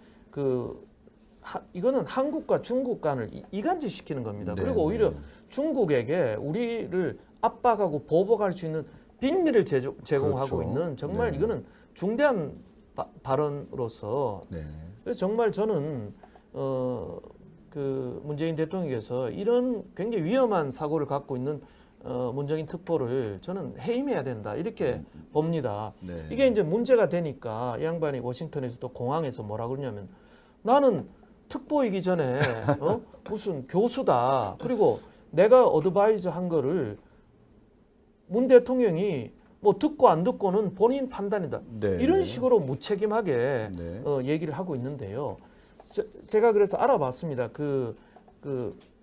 이거는 한국과 중국 간을 이간질시키는 겁니다. 네, 그리고 오히려 네. 중국에게 우리를 압박하고 보복할 수 있는 빙미를 제공하고 그렇죠. 있는 정말 네. 이거는 중대한 발언으로서 네. 그래서 정말 저는 그 문재인 대통령께서 이런 굉장히 위험한 사고를 갖고 있는 문정인 특보를 저는 해임해야 된다 이렇게 봅니다. 네. 이게 이제 문제가 되니까 이 양반이 워싱턴에서 또 공항에서 뭐라 그러냐면 나는 특보이기 전에 무슨 교수다. 그리고 내가 어드바이저 한 거를 문 대통령이 뭐 듣고 안 듣고는 본인 판단이다. 네. 이런 식으로 무책임하게 네. 얘기를 하고 있는데요. 제가 그래서 알아봤습니다. 그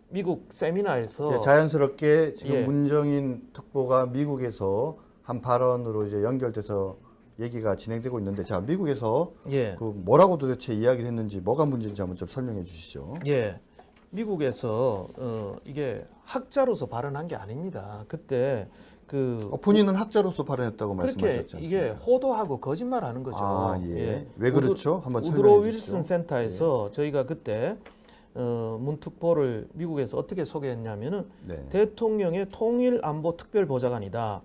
미국 세미나에서 예, 자연스럽게 지금 예. 문정인 특보가 미국에서 한 발언으로 이제 연결돼서 얘기가 진행되고 있는데, 자, 미국에서 예. 그 뭐라고 도대체 이야기를 했는지, 뭐가 문제인지 한번 좀 설명해 주시죠. 예, 미국에서 이게 학자로서 발언한 게 아닙니다. 그때 본인은 학자로서 발언했다고 그렇게 말씀하셨지 않습니까? 이게 호도하고 거짓말하는 거죠. 아, 예. 왜 그렇죠? 한번 우드로 설명해 주시죠. 윌슨 센터에서 저희가 그때 문특보를 미국에서 어떻게 소개했냐면은 네. 대통령의 통일 안보 특별 보좌관이다.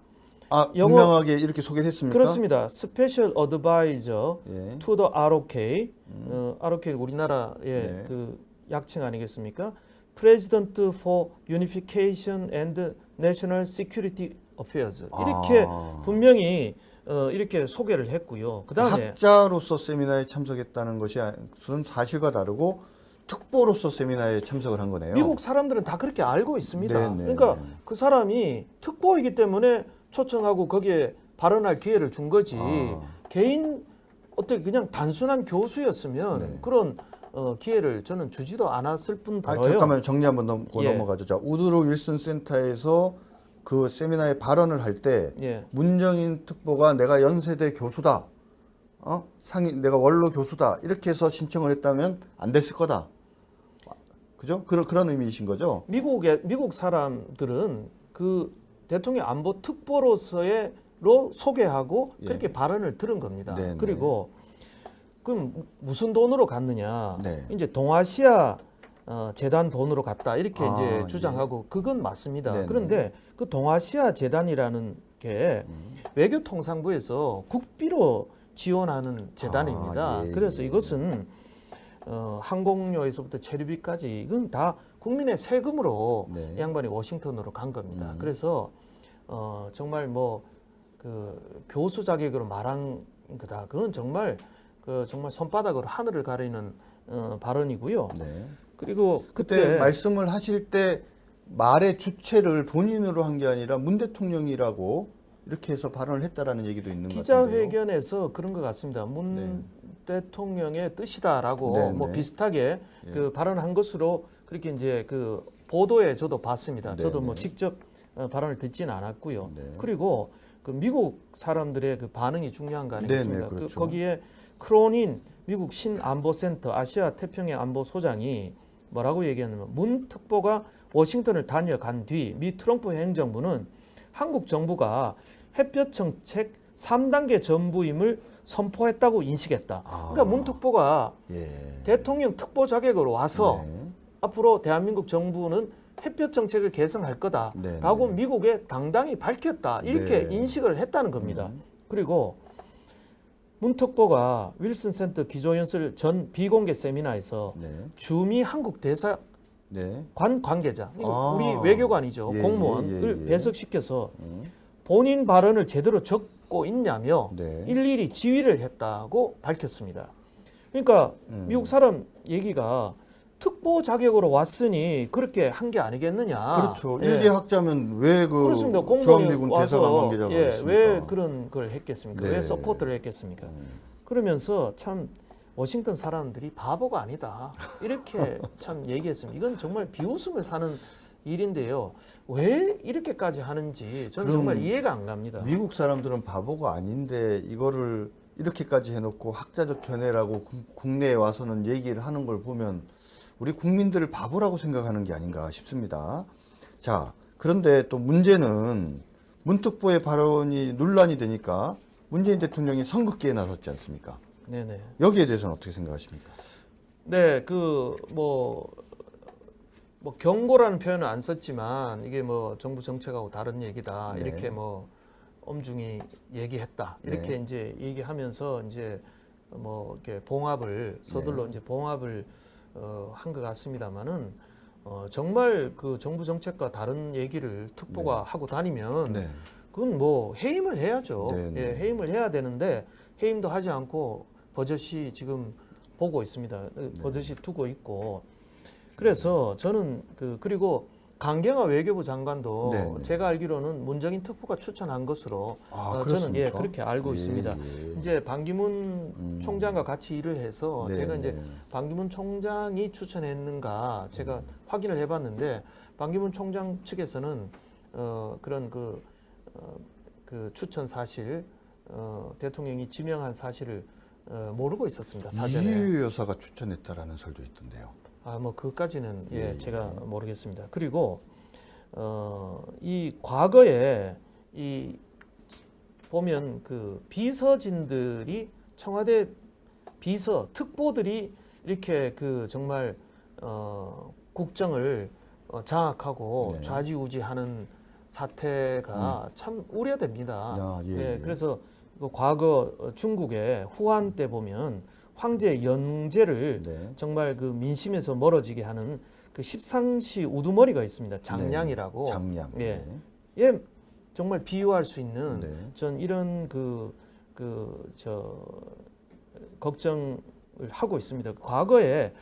아, 영어- 분명하게 이렇게 소개를 했습니까? 그렇습니다. Special Advisor 예. to the ROK. ROK 우리나라의 네. 그 약칭 아니겠습니까? President for Unification and National Security Affairs. 이렇게 아. 분명히 이렇게 소개를 했고요. 그다음에 학자로서 세미나에 참석했다는 것이 사실과 다르고 특보로서 세미나에 참석을 한 거네요. 미국 사람들은 다 그렇게 알고 있습니다. 네, 네, 그러니까 네. 그 사람이 특보이기 때문에 초청하고 거기에 발언할 기회를 준 거지. 아. 개인 어떻게 그냥 단순한 교수였으면 네. 그런 기회를 저는 주지도 않았을 뿐더러요. 잠깐만 정리 한번 넘고 예. 넘어가죠. 자, 우드로 윌슨 센터에서 그 세미나에 발언을 할 때 예. 문정인 특보가 내가 연세대 교수다, 내가 원로 교수다 이렇게 해서 신청을 했다면 안 됐을 거다. 그죠? 그런 의미이신 거죠? 미국 사람들은 그 대통령 안보 특보로서로 소개하고 예. 그렇게 발언을 들은 겁니다. 네, 네. 그리고 그럼 무슨 돈으로 갔느냐? 네. 이제 동아시아 재단 돈으로 갔다 이렇게 아, 이제 주장하고 그건 맞습니다. 네, 네. 그런데 그 동아시아 재단이라는 게 외교통상부에서 국비로 지원하는 재단입니다. 아, 예, 그래서 예. 이것은 항공료에서부터 체류비까지 이건 다 국민의 세금으로 네. 이 양반이 워싱턴으로 간 겁니다. 그래서 정말 뭐 그 교수 자격으로 말한 거다. 그건 정말 정말 손바닥으로 하늘을 가리는 발언이고요. 네. 그리고 그때 말씀을 하실 때 말의 주체를 본인으로 한 게 아니라 문 대통령이라고 이렇게 해서 발언을 했다라는 얘기도 있는 것 같은데요. 기자회견에서 그런 것 같습니다. 문 네. 대통령의 뜻이다라고 네, 뭐 네. 비슷하게 예. 그 발언한 것으로 그렇게 이제 그 보도에 저도 봤습니다. 네, 저도 뭐 네. 직접 발언을 듣지는 않았고요. 네. 그리고 그 미국 사람들의 그 반응이 중요한 거 아니겠습니까? 네, 네, 그렇죠. 거기에 크로닌 미국 신안보센터 아시아 태평양 안보소장이 뭐라고 얘기했냐면 문 특보가 워싱턴을 다녀간 뒤 미 트럼프 행정부는 한국 정부가 햇볕 정책 3단계 전부임을 선포했다고 인식했다. 그러니까 문 특보가 예. 대통령 특보 자격으로 와서 네. 앞으로 대한민국 정부는 햇볕 정책을 개선할 거다라고 네, 네. 미국에 당당히 밝혔다. 이렇게 네. 인식을 했다는 겁니다. 그리고 문 특보가 윌슨 센터 기조연설 전 비공개 세미나에서 네. 주미 한국 대사 네. 관계자, 아. 우리 외교관이죠. 예, 공무원을 예, 예. 배석시켜서 본인 발언을 제대로 적고 있냐며 네. 일일이 지휘를 했다고 밝혔습니다. 그러니까 미국 사람 얘기가 특보 자격으로 왔으니 그렇게 한 게 아니겠느냐. 그렇죠. 예. 일개 학자면 왜 그렇습니다. 그 공무원이 주한미군 와서 대사관 관계자가 예, 있습니까? 왜 그런 걸 했겠습니까? 네. 왜 서포트를 했겠습니까? 그러면서 참 워싱턴 사람들이 바보가 아니다. 이렇게 참 얘기했습니다. 이건 정말 비웃음을 사는 일인데요. 왜 이렇게까지 하는지 저는 정말 이해가 안 갑니다. 미국 사람들은 바보가 아닌데 이거를 이렇게까지 해놓고 학자적 견해라고 국내에 와서는 얘기를 하는 걸 보면 우리 국민들을 바보라고 생각하는 게 아닌가 싶습니다. 자, 그런데 또 문제는 문특보의 발언이 논란이 되니까 문재인 대통령이 선긋기에 나섰지 않습니까? 네네. 여기에 대해서는 어떻게 생각하십니까? 네, 뭐 경고라는 표현은 안 썼지만 이게 뭐 정부 정책하고 다른 얘기다 네. 이렇게 뭐 엄중히 얘기했다 이렇게 네. 이제 얘기하면서 이제 뭐 이렇게 봉합을 서둘러 이제 봉합을 한 것 같습니다만은 정말 그 정부 정책과 다른 얘기를 특보가 하고 다니면 네. 그건 뭐 해임을 해야죠. 네, 네. 예, 해임을 해야 되는데 해임도 하지 않고 버젓이 지금 보고 있습니다. 버젓이 두고 있고 그래서 저는 그리고 강경화 외교부 장관도 네, 네. 제가 알기로는 문정인 특보가 추천한 것으로 저는 그렇습니까? 그렇게 알고 예, 있습니다. 예. 이제 반기문 총장과 같이 일을 해서 네, 제가 이제 네. 반기문 총장이 추천했는가 제가 확인을 해봤는데 반기문 총장 측에서는 그런 그 추천 사실 대통령이 지명한 사실을 모르고 있었습니다. 사전에. 이유 여사가 추천했다라는 설도 있던데요. 뭐 그까지는 예, 제가 모르겠습니다. 그리고 이 과거에 이 보면 그 비서진들이 청와대 비서 특보들이 이렇게 그 정말 국정을 장악하고 네. 좌지우지하는 사태가 참 우려됩니다. 야, 예. 그래서 그 과거 중국의 후한 때 보면 황제 연제를 네. 정말 그 민심에서 멀어지게 하는 그 십상시 우두머리가 있습니다. 장량이라고. 네. 장량. 예. 네. 예, 정말 비유할 수 있는 네. 전 이런 걱정을 하고 있습니다. 과거에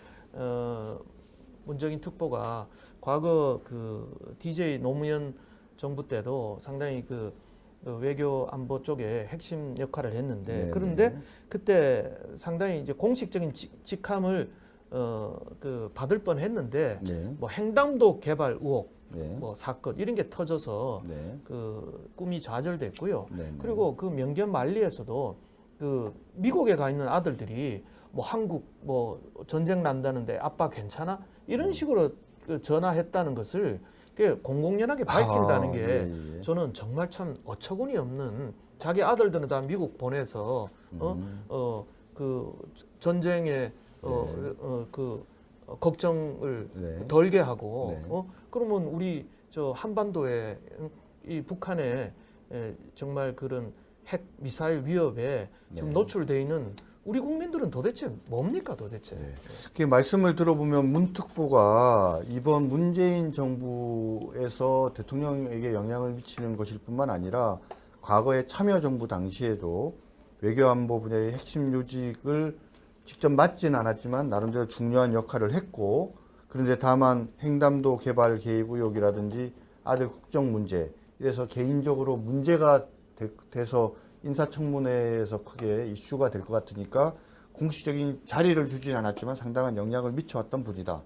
문정인 특보가 과거 그 DJ 노무현 정부 때도 상당히 그 외교 안보 쪽에 핵심 역할을 했는데 네, 그런데 네. 그때 상당히 이제 공식적인 직함을 받을 뻔했는데 네. 뭐 횡단도 개발 의혹 네. 뭐 사건 이런 게 터져서 네. 그 꿈이 좌절됐고요. 네, 네. 그리고 그 명견 만리에서도 그 미국에 가 있는 아들들이 뭐 한국 뭐 전쟁 난다는데 아빠 괜찮아? 이런 식으로 그 전화했다는 것을 그 공공연하게 밝힌다는 게 예, 예. 저는 정말 참 어처구니 없는 자기 아들들은 다 미국 보내서 그 전쟁에 그 걱정을 네. 덜게 하고 네. 그러면 우리 저 한반도에 이 북한의 정말 그런 핵 미사일 위협에 지금 네. 노출돼 있는 우리 국민들은 도대체 뭡니까 도대체? 네. 그 말씀을 들어보면 문특보가 이번 문재인 정부에서 대통령에게 영향을 미치는 것일 뿐만 아니라 과거에 참여정부 당시에도 외교안보 분야의 핵심 요직을 직접 맡진 않았지만 나름대로 중요한 역할을 했고 그런데 다만 횡단도 개발 개입 의혹이라든지 아들 국정 문제 이래서 개인적으로 문제가 돼서 인사청문회에서 크게 이슈가 될 것 같으니까 공식적인 자리를 주진 않았지만 상당한 영향을 미쳐왔던 분이다.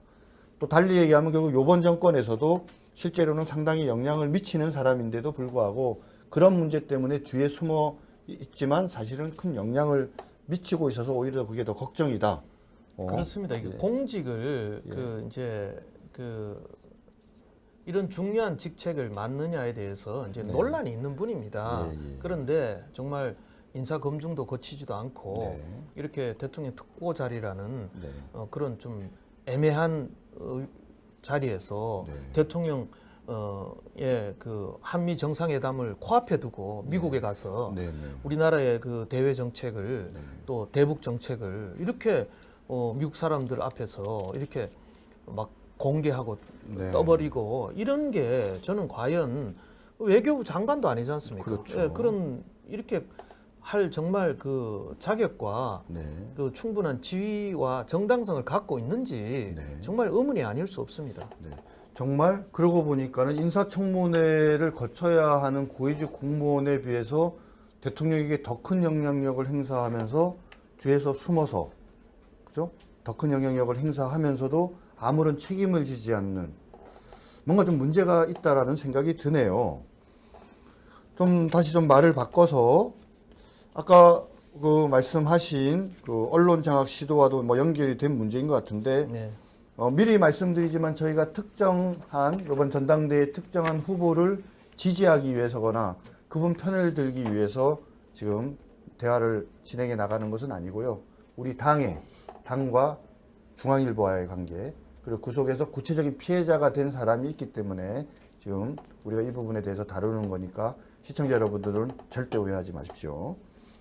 또 달리 얘기하면 결국 이번 정권에서도 실제로는 상당히 영향을 미치는 사람인데도 불구하고 그런 문제 때문에 뒤에 숨어 있지만 사실은 큰 영향을 미치고 있어서 오히려 그게 더 걱정이다. 그렇습니다. 이게 예. 공직을 예. 이제 이런 중요한 직책을 맡느냐에 대해서 이제 논란이 있는 분입니다. 예, 예. 그런데 정말 인사 검증도 거치지도 않고 네. 이렇게 대통령 특보 자리라는 네. 그런 좀 애매한 자리에서 네. 대통령 그 한미 정상회담을 코앞에 두고 미국에 가서 네, 네. 우리나라의 그 대외 정책을 네. 또 대북 정책을 이렇게 미국 사람들 앞에서 이렇게 막 공개하고 네. 떠버리고 이런 게 저는 과연 외교부 장관도 아니지 않습니까? 그렇죠. 예, 그런 이렇게 할 정말 그 자격과 네. 그 충분한 지위와 정당성을 갖고 있는지 네. 정말 의문이 아닐 수 없습니다. 네. 정말 그러고 보니까는 인사청문회를 거쳐야 하는 고위직 공무원에 비해서 대통령에게 더 큰 영향력을 행사하면서 뒤에서 숨어서 그죠? 더 큰 영향력을 행사하면서도 아무런 책임을 지지 않는 뭔가 좀 문제가 있다라는 생각이 드네요. 좀 다시 좀 말을 바꿔서 아까 그 말씀하신 그 언론 장악 시도와도 뭐 연결이 된 문제인 것 같은데 네. 미리 말씀드리지만 저희가 특정한 이번 전당대회 특정한 후보를 지지하기 위해서거나 그분 편을 들기 위해서 지금 대화를 진행해 나가는 것은 아니고요. 우리 당과 중앙일보와의 관계 그리고 그 속에서 구체적인 피해자가 된 사람이 있기 때문에 지금 우리가 이 부분에 대해서 다루는 거니까 시청자 여러분들은 절대 오해하지 마십시오.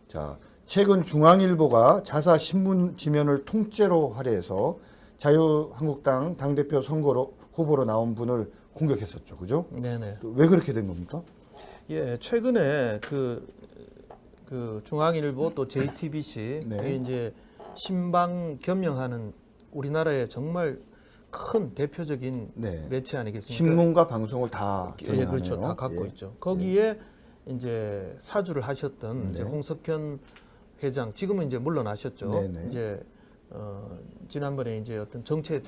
자, 최근 중앙일보가 자사 신문 지면을 통째로 할애해서 자유한국당 당대표 선거로 후보로 나온 분을 공격했었죠. 그죠? 네네. 왜 그렇게 된 겁니까? 예, 최근에 그 중앙일보 또 JTBC 네. 이게 이제 신방 겸용하는 우리나라의 정말 큰 대표적인 네. 매체 아니겠습니까? 신문과 방송을 다 예, 경영하네요. 그렇죠. 다 갖고 예. 있죠. 거기에 이제 사주를 하셨던 이제 네. 홍석현 회장 지금은 이제 물러나셨죠. 네네. 이제 지난번에 이제 어떤 정책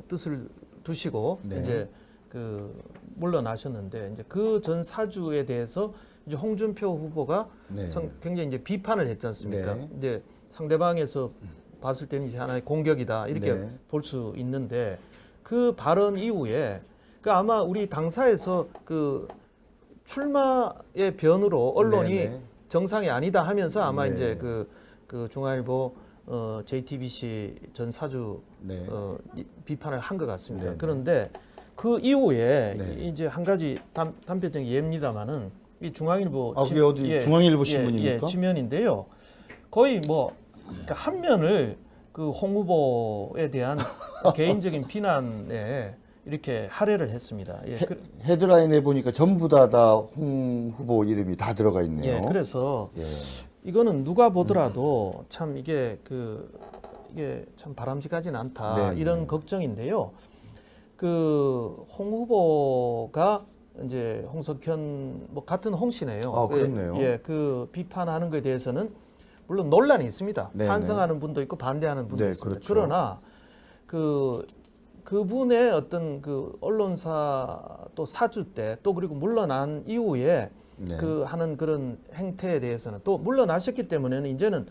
뜻을 두시고 네. 이제 그 물러나셨는데 이제 그 전 사주에 대해서 이제 홍준표 후보가 네. 굉장히 이제 비판을 했지 않습니까? 네. 이제 상대방에서 봤을 때는 이제 하나의 공격이다 이렇게 네. 볼 수 있는데 그 발언 이후에 그 아마 우리 당사에서 그 출마의 변으로 언론이 네네. 정상이 아니다 하면서 아마 네. 이제 그 중앙일보 JTBC 전 사주 네. 비판을 한 것 같습니다. 네네. 그런데 그 이후에 네. 이제 한 가지 단편적인 예입니다만은 이 중앙일보 그게 어디 중앙일보 신문입니까? 지면인데요. 거의 뭐 그러니까 한 면을 그 홍 후보에 대한 개인적인 비난에 이렇게 할애를 했습니다. 예, 헤드라인에 보니까 전부 다 홍 후보 이름이 다 들어가 있네요. 예, 그래서 예. 이거는 누가 보더라도 참 이게 참 바람직하진 않다 네, 이런 네. 걱정인데요. 그 홍 후보가 이제 홍석현 뭐 같은 홍 씨네요. 아, 그렇네요. 예, 그 비판하는 것에 대해서는 물론 논란이 있습니다. 네, 찬성하는 분도 있고 반대하는 분도 네, 있습니다. 그렇죠. 그러나 그분의 어떤 그 언론사 또 사주 때 또 그리고 물러난 이후에 네. 그 하는 그런 행태에 대해서는 또 물러나셨기 때문에는 이제는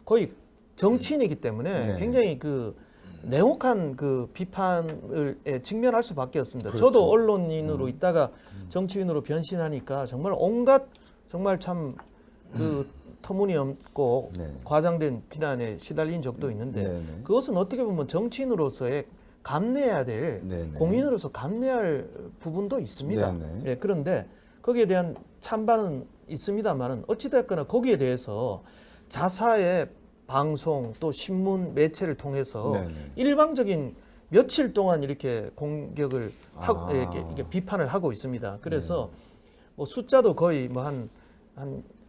거의 정치인이기 때문에 네. 굉장히 그 냉혹한 그 비판을 직면할 수밖에 없습니다. 그렇죠. 저도 언론인으로 있다가 정치인으로 변신하니까 정말 온갖 정말 참 그 터무니없고 네. 과장된 비난에 시달린 적도 있는데 네, 네. 그것은 어떻게 보면 정치인으로서의 감내해야 될 네, 네. 공인으로서 감내할 부분도 있습니다. 네, 네. 예, 그런데 거기에 대한 찬반은 있습니다만은 어찌됐거나 거기에 대해서 자사의 방송 또 신문 매체를 통해서 네, 네. 일방적인 며칠 동안 이렇게 공격을 하고 아. 이렇게 비판을 하고 있습니다. 그래서 뭐 숫자도 거의 뭐 한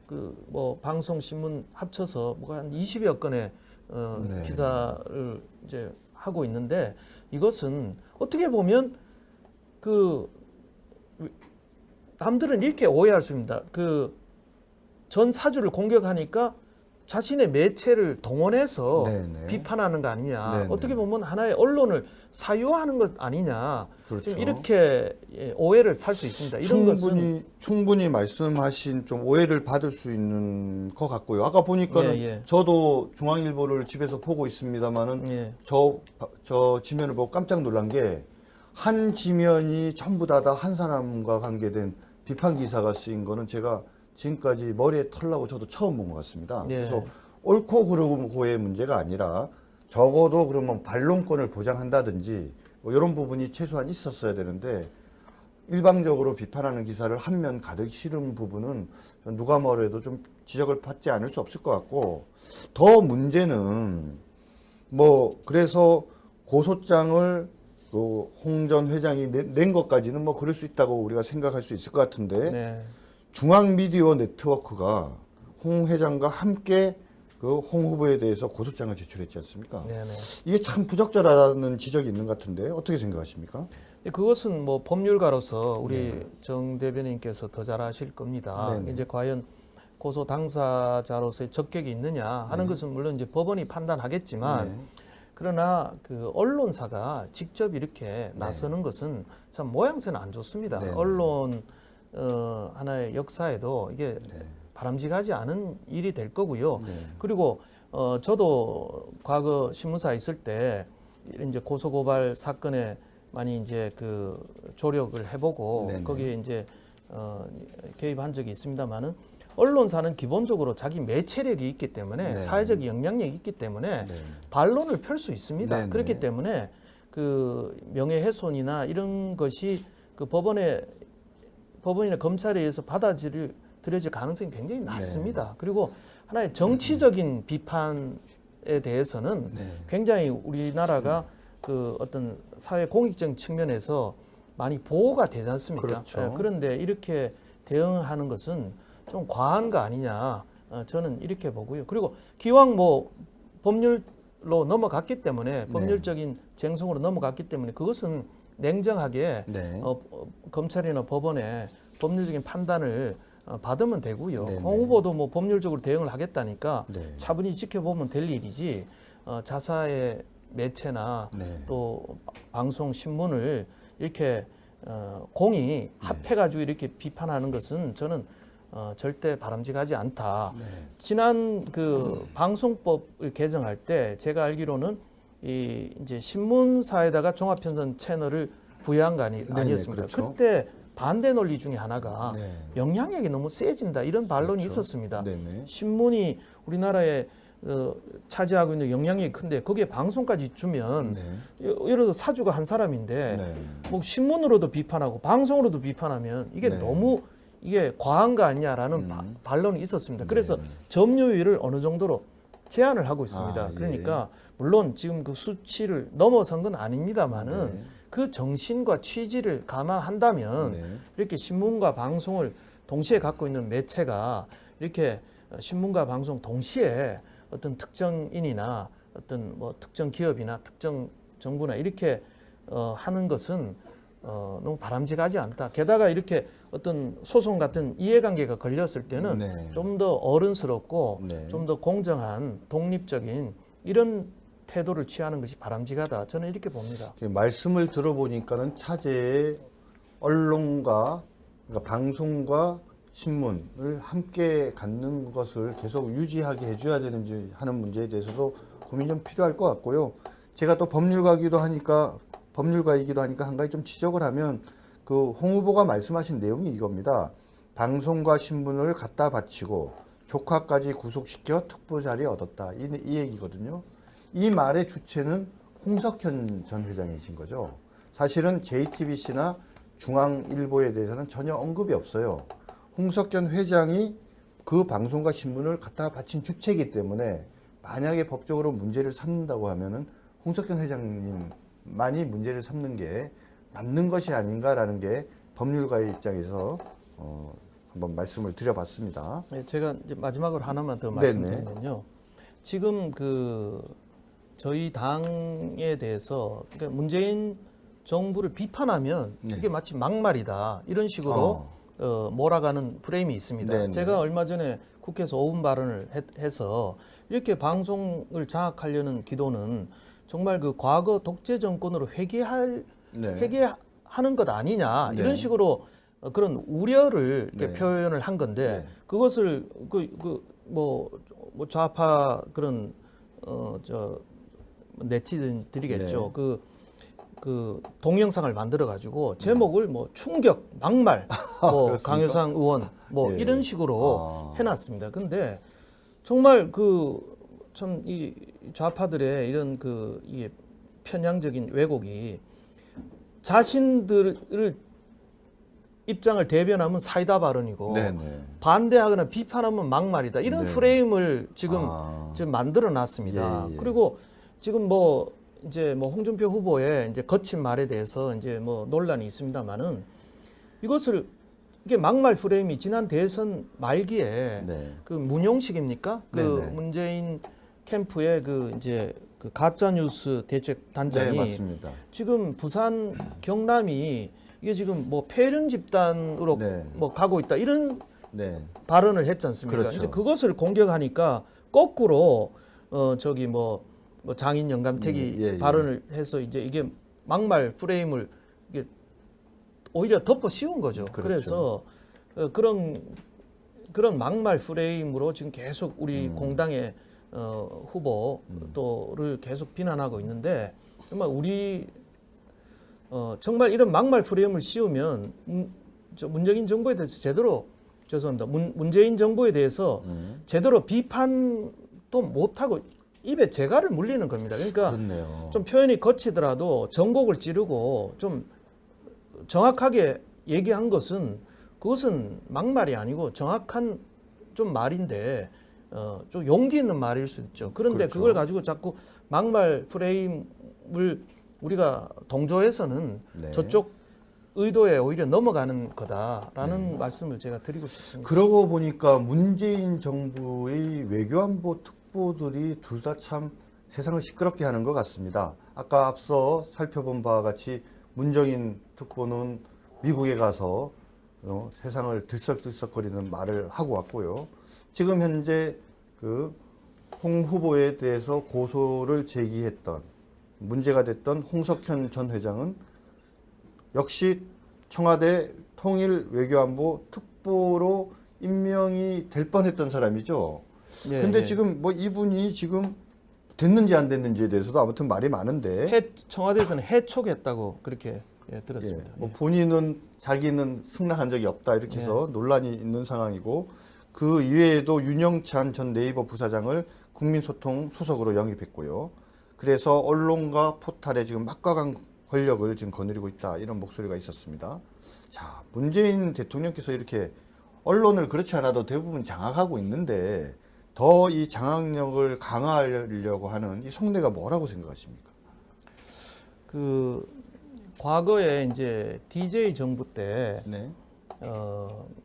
그 뭐 방송 신문 합쳐서 뭐 한 20여 건의 네. 기사를 이제 하고 있는데 이것은 어떻게 보면 그 남들은 이렇게 오해할 수 있습니다. 그 전 사주를 공격하니까 자신의 매체를 동원해서 네네. 비판하는 거 아니냐. 네네. 어떻게 보면 하나의 언론을 사유화하는 것 아니냐. 그렇죠. 지금 이렇게 오해를 살 수 있습니다. 이런 것은 충분히 말씀하신 좀 오해를 받을 수 있는 것 같고요. 아까 보니까는 예, 예. 저도 중앙일보를 집에서 보고 있습니다만은 예. 저 지면을 보고 깜짝 놀란 게 한 지면이 전부 다 한 사람과 관계된 비판 기사가 쓰인 거는 제가 지금까지 머리에 털나고 저도 처음 본 것 같습니다. 예. 그래서 옳고 그르고의 문제가 아니라 적어도 그러면 반론권을 보장한다든지 뭐 이런 부분이 최소한 있었어야 되는데 일방적으로 비판하는 기사를 한 면 가득 실은 부분은 누가 뭐래도 좀 지적을 받지 않을 수 없을 것 같고 더 문제는 뭐 그래서 고소장을 홍 전 회장이 낸 것까지는 뭐 그럴 수 있다고 우리가 생각할 수 있을 것 같은데 네. 중앙미디어 네트워크가 홍 회장과 함께 그 홍 후보에 대해서 고소장을 제출했지 않습니까? 네, 네. 이게 참 부적절하다는 지적이 있는 것 같은데 어떻게 생각하십니까? 그것은 뭐 법률가로서 우리 네. 정 대변인께서 더 잘 아실 겁니다. 네네. 이제 과연 고소 당사자로서의 적격이 있느냐 하는 네. 것은 물론 이제 법원이 판단하겠지만 네. 그러나 그 언론사가 직접 이렇게 나서는 것은 참 모양새는 안 좋습니다. 네. 언론 하나의 역사에도 이게 바람직하지 않은 일이 될 거고요. 그리고 저도 과거 신문사에 있을 때 이제 고소고발 사건에 많이 이제 그 조력을 해보고 네네. 거기에 이제 개입한 적이 있습니다만은 언론사는 기본적으로 자기 매체력이 있기 때문에 네. 사회적 영향력이 있기 때문에 네. 반론을 펼 수 있습니다. 네네. 그렇기 때문에 그 명예훼손이나 이런 것이 그 법원이나 검찰에 의해서 받아들여질 가능성이 굉장히 낮습니다. 그리고 하나의 정치적인 비판에 대해서는 굉장히 우리나라가 그 어떤 사회 공익적 측면에서 많이 보호가 되지 않습니까? 그렇죠. 그런데 이렇게 대응하는 것은 좀 과한 거 아니냐, 저는 이렇게 보고요. 그리고 기왕 뭐 법률로 넘어갔기 때문에 법률적인 쟁송으로 넘어갔기 때문에 그것은 냉정하게 네. 검찰이나 법원에 법률적인 판단을 받으면 되고요. 네네. 홍 후보도 뭐 법률적으로 대응을 하겠다니까 네. 차분히 지켜보면 될 일이지 자사의 매체나 또 방송 신문을 이렇게 공이 합해가지고 이렇게 비판하는 것은 저는 절대 바람직하지 않다. 지난 그 방송법을 개정할 때 제가 알기로는 이제 신문사에다가 종합편성 채널을 부여한 거 아니었습니까? 그렇죠. 그때 반대 논리 중에 하나가 네. 영향력이 너무 세진다 이런 반론이 그렇죠. 있었습니다. 네네. 신문이 우리나라에 차지하고 있는 영향력이 큰데 거기에 방송까지 주면 예를 들어 사주가 한 사람인데 뭐 신문으로도 비판하고 방송으로도 비판하면 이게 너무 이게 과한 거 아니냐라는 반론이 있었습니다. 그래서 점유율을 어느 정도로 제한을 하고 있습니다. 그러니까 물론 지금 그 수치를 넘어선 건 아닙니다만은 그 정신과 취지를 감안한다면 이렇게 신문과 방송을 동시에 갖고 있는 매체가 이렇게 신문과 방송 동시에 어떤 특정인이나 어떤 뭐 특정 기업이나 특정 정부나 이렇게 하는 것은 너무 바람직하지 않다. 게다가 이렇게 어떤 소송 같은 이해관계가 걸렸을 때는 좀 더 어른스럽고 좀 더 공정한 독립적인 이런 태도를 취하는 것이 바람직하다. 저는 이렇게 봅니다. 말씀을 들어보니까는 차제에 언론과 그러니까 방송과 신문을 함께 갖는 것을 계속 유지하게 해줘야 되는지 하는 문제에 대해서도 고민이 좀 필요할 것 같고요. 제가 또 법률가이기도 하니까 한 가지 좀 지적을 하면 그 홍 후보가 말씀하신 내용이 이겁니다. 방송과 신문을 갖다 바치고 조카까지 구속시켜 특보 자리 얻었다. 이 얘기거든요. 이 말의 주체는 홍석현 전 회장이신 거죠. 사실은 JTBC나 중앙일보에 대해서는 전혀 언급이 없어요. 홍석현 회장이 그 방송과 신문을 갖다 바친 주체이기 때문에 만약에 법적으로 문제를 삼는다고 하면은 홍석현 회장님만이 문제를 삼는 게 맞는 것이 아닌가라는 게 법률가의 입장에서 한번 말씀을 드려봤습니다. 네, 제가 이제 마지막으로 하나만 더 말씀드리면요. 지금 그 저희 당에 대해서 그러니까 문재인 정부를 비판하면 이게 마치 막말이다 이런 식으로 몰아가는 프레임이 있습니다. 네네. 제가 얼마 전에 국회에서 5분 발언을 해서 이렇게 방송을 장악하려는 기도는 정말 그 과거 독재 정권으로 회귀하는 것 아니냐 이런 식으로 그런 우려를 이렇게 표현을 한 건데 그것을 뭐 좌파 그런 네티즌들이겠죠. 그 동영상을 만들어 가지고 제목을 뭐 충격, 막말, 뭐 강효상 의원 뭐 이런 식으로 해놨습니다. 근데 정말 그 참 이 좌파들의 이런 그 이게 편향적인 왜곡이 자신들을 입장을 대변하면 사이다 발언이고 반대하거나 비판하면 막말이다 이런 프레임을 지금 만들어 놨습니다. 그리고 지금 뭐 이제 뭐 홍준표 후보의 이제 거친 말에 대해서 이제 뭐 논란이 있습니다만은 이것을 이게 막말 프레임이 지난 대선 말기에 그 문용식입니까? 그 문재인 캠프의 그 이제 그 가짜 뉴스 대책 단장이 맞습니다. 지금 부산 경남이 이게 지금 뭐 폐륜 집단으로 뭐 가고 있다 이런 발언을 했지 않습니까? 그렇죠. 이제 그것을 공격하니까 거꾸로 저기 뭐 뭐 장인 영감택이 예, 예. 발언을 해서 이제 이게 막말 프레임을 이게 오히려 덮어 씌운 거죠. 그렇죠. 그래서 그런 막말 프레임으로 지금 계속 우리 공당의 후보를 계속 비난하고 있는데 정말 우리 정말 이런 막말 프레임을 씌우면 문재인 정부에 대해서 제대로 죄송합니다. 문재인 정부에 대해서 제대로 비판도 못하고 입에 재갈을 물리는 겁니다. 그러니까 그렇네요. 좀 표현이 거치더라도 전곡을 찌르고 좀 정확하게 얘기한 것은 그것은 막말이 아니고 정확한 좀 말인데 좀 용기 있는 말일 수 있죠. 그런데 그렇죠. 그걸 가지고 자꾸 막말 프레임을 우리가 동조해서는 네. 저쪽 의도에 오히려 넘어가는 거다라는 말씀을 제가 드리고 싶습니다. 그러고 보니까 문재인 정부의 외교안보 특보들이 둘 다 참 세상을 시끄럽게 하는 것 같습니다. 아까 앞서 살펴본 바와 같이 문정인 특보는 미국에 가서 세상을 들썩들썩거리는 말을 하고 왔고요. 지금 현재 그 홍 후보에 대해서 고소를 제기했던 문제가 됐던 홍석현 전 회장은 역시 청와대 통일 외교안보 특보로 임명이 될 뻔했던 사람이죠. 예, 근데 예. 지금 뭐 이분이 지금 됐는지 안 됐는지에 대해서도 아무튼 말이 많은데 청와대에서는 해촉했다고 그렇게 들었습니다. 뭐 본인은 자기는 승낙한 적이 없다 이렇게 해서 논란이 있는 상황이고 그 이외에도 윤영찬 전 네이버 부사장을 국민소통 수석으로 영입했고요. 그래서 언론과 포탈에 지금 막강한 권력을 지금 거느리고 있다 이런 목소리가 있었습니다. 자, 문재인 대통령께서 이렇게 언론을 그렇지 않아도 대부분 장악하고 있는데 더 이 장악력을 강화하려고 하는 이 속내가 뭐라고 생각하십니까? 그 과거에 이제 DJ 정부 때 네.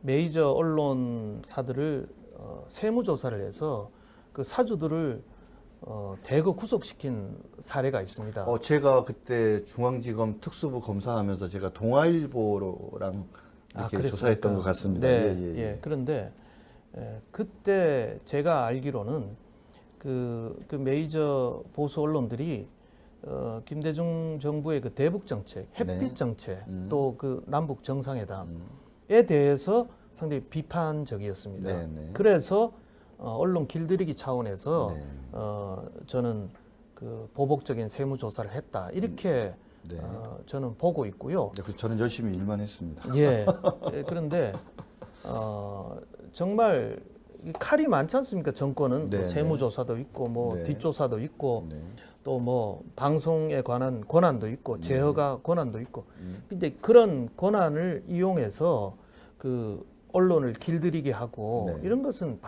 메이저 언론사들을 세무조사를 해서 그 사주들을 대거 구속시킨 사례가 있습니다. 제가 그때 중앙지검 특수부 검사하면서 제가 동아일보랑 이렇게 그랬습니까? 조사했던 것 같습니다. 네, 예. 예. 그런데 그때 제가 알기로는 그 메이저 보수 언론들이 김대중 정부의 그 대북 정책, 햇빛 네. 정책, 또 그 남북 정상회담에 대해서 상당히 비판적이었습니다. 네, 네. 그래서 언론 길들이기 차원에서 네. 저는 그 보복적인 세무 조사를 했다 이렇게 네. 저는 보고 있고요. 네, 저는 열심히 일만 했습니다. 예. 그런데 정말 칼이 많지 않습니까? 정권은 네, 뭐 세무조사도 있고 뭐 네. 뒷조사도 있고 네. 또 뭐 방송에 관한 권한도 있고 제허가 권한도 있고 음. 근데 그런 권한을 이용해서 그 언론을 길들이게 하고 네. 이런 것은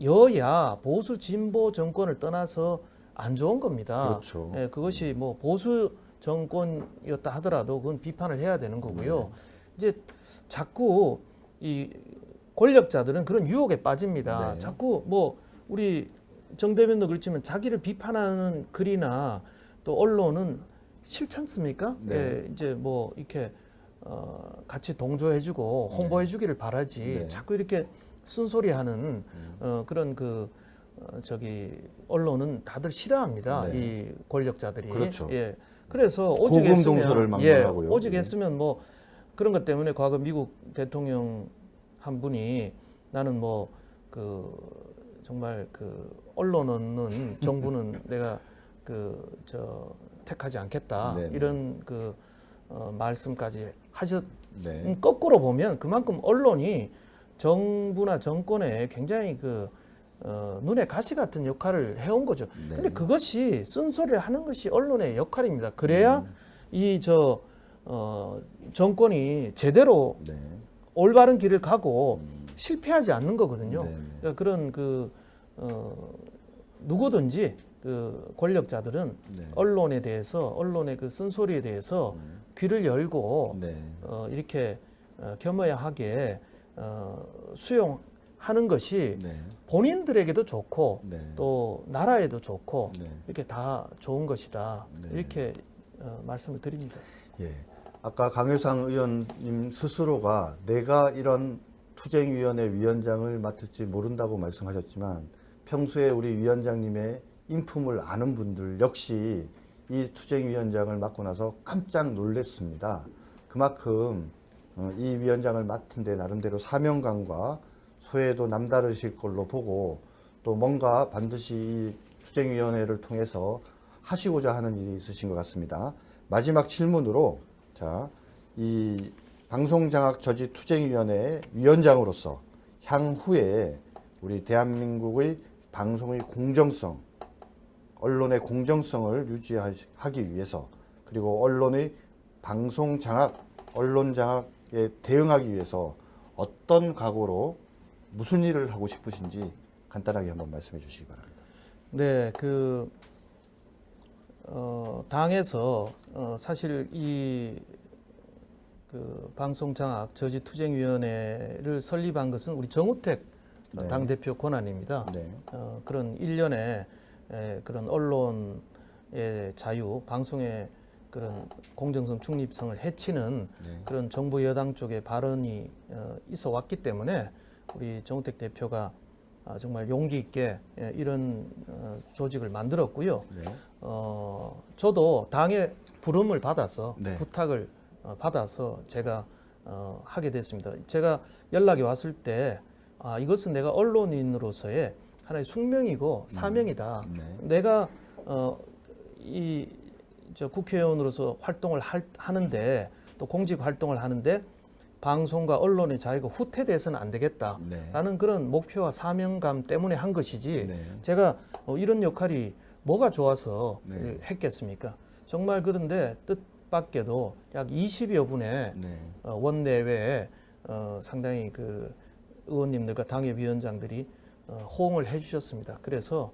여야 보수 진보 정권을 떠나서 안 좋은 겁니다. 그렇죠. 예, 그것이 뭐 보수 정권이었다 하더라도 그건 비판을 해야 되는 거고요. 네. 이제 자꾸 이 권력자들은 그런 유혹에 빠집니다. 네. 자꾸 뭐 우리 정 대변도 그렇지만 자기를 비판하는 글이나 또 언론은 싫지 않습니까? 네. 예, 이제 뭐 이렇게 같이 동조해주고 홍보해주기를 바라지. 네. 자꾸 이렇게 쓴소리하는 그런 언론은 다들 싫어합니다. 네. 이 권력자들이. 그렇죠. 예. 그래서 고금 동서를 막론하고요. 오직 예. 했으면 뭐 그런 것 때문에 과거 미국 대통령 한 분이 나는 뭐 정말 언론은 정부는 내가 택하지 않겠다 네네. 이런 말씀까지 하셨. 네. 거꾸로 보면 그만큼 언론이 정부나 정권에 굉장히 눈에 가시 같은 역할을 해온 거죠. 네. 근데 그것이 쓴소리를 하는 것이 언론의 역할입니다. 그래야 정권이 제대로 네. 올바른 길을 가고 실패하지 않는 거거든요. 네. 그러니까 그런 누구든지 권력자들은 네. 언론에 대해서 언론의 쓴소리에 대해서 귀를 열고 네. 이렇게 겸허하게 수용하는 것이 네. 본인들에게도 좋고 네. 또 나라에도 좋고 네. 이렇게 다 좋은 것이다. 네. 이렇게 말씀을 드립니다. 예. 아까 강효상 의원님 스스로가 내가 이런 투쟁위원회 위원장을 맡을지 모른다고 말씀하셨지만 평소에 우리 위원장님의 인품을 아는 분들 역시 이 투쟁위원장을 맡고 나서 깜짝 놀랐습니다. 그만큼 이 위원장을 맡은데 나름대로 사명감과 소회도 남다르실 걸로 보고 또 뭔가 반드시 이 투쟁위원회를 통해서 하시고자 하는 일이 있으신 것 같습니다. 마지막 질문으로 자, 이 방송장악저지투쟁위원회 위원장으로서 향후에 우리 대한민국의 방송의 공정성, 언론의 공정성을 유지하기 위해서 그리고 언론의 방송 장악, 언론 장악에 대응하기 위해서 어떤 각오로 무슨 일을 하고 싶으신지 간단하게 한번 말씀해 주시기 바랍니다. 네, 당에서 사실 그 방송장악저지투쟁위원회를 설립한 것은 우리 정우택 네. 당대표 권한입니다. 네. 그런 일련의 그런 언론의 자유, 방송의 그런 공정성, 중립성을 해치는 네. 그런 정부 여당 쪽의 발언이 있어 왔기 때문에 우리 정우택 대표가 정말 용기 있게 이런 조직을 만들었고요. 네. 저도 당의 부름을 받아서 네. 부탁을 받아서 제가 하게 됐습니다. 제가 연락이 왔을 때 이것은 내가 언론인으로서의 하나의 숙명이고 사명이다. 네. 내가 국회의원으로서 활동을 하는데 또 공직 활동을 하는데 방송과 언론의 자유가 후퇴돼서는 안 되겠다라는 네. 그런 목표와 사명감 때문에 한 것이지 네. 제가 이런 역할이 뭐가 좋아서 네. 했겠습니까? 정말 그런데 뜻밖에도 약 20여 분의 네. 원내외에 상당히 그 의원님들과 당협위원장들이 호응을 해주셨습니다. 그래서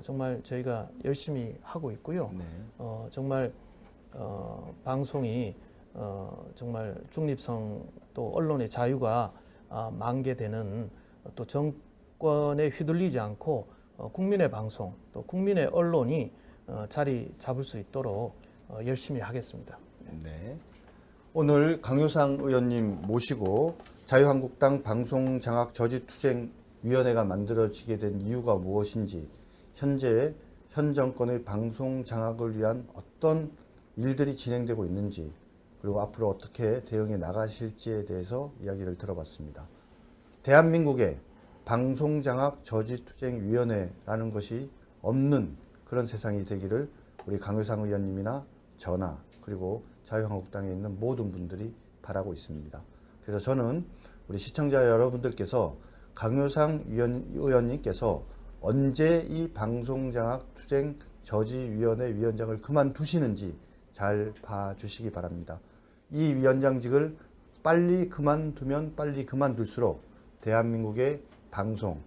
정말 저희가 열심히 하고 있고요. 네. 정말 방송이 정말 중립성 또 언론의 자유가 만개되는 또 정권에 휘둘리지 않고 국민의 방송 또 국민의 언론이 자리 잡을 수 있도록 열심히 하겠습니다. 네. 오늘 강효상 의원님 모시고 자유한국당 방송장악저지투쟁위원회가 만들어지게 된 이유가 무엇인지 현재 현 정권의 방송장악을 위한 어떤 일들이 진행되고 있는지 그리고 앞으로 어떻게 대응해 나가실지에 대해서 이야기를 들어봤습니다. 대한민국에 방송장악저지투쟁위원회라는 것이 없는 그런 세상이 되기를 우리 강효상 의원님이나 저나 그리고 자유한국당에 있는 모든 분들이 바라고 있습니다. 그래서 저는 우리 시청자 여러분들께서 강효상 의원님께서 언제 이 방송장악투쟁저지위원회 위원장을 그만두시는지 잘 봐주시기 바랍니다. 이 위원장직을 빨리 그만두면 빨리 그만둘수록 대한민국의 방송,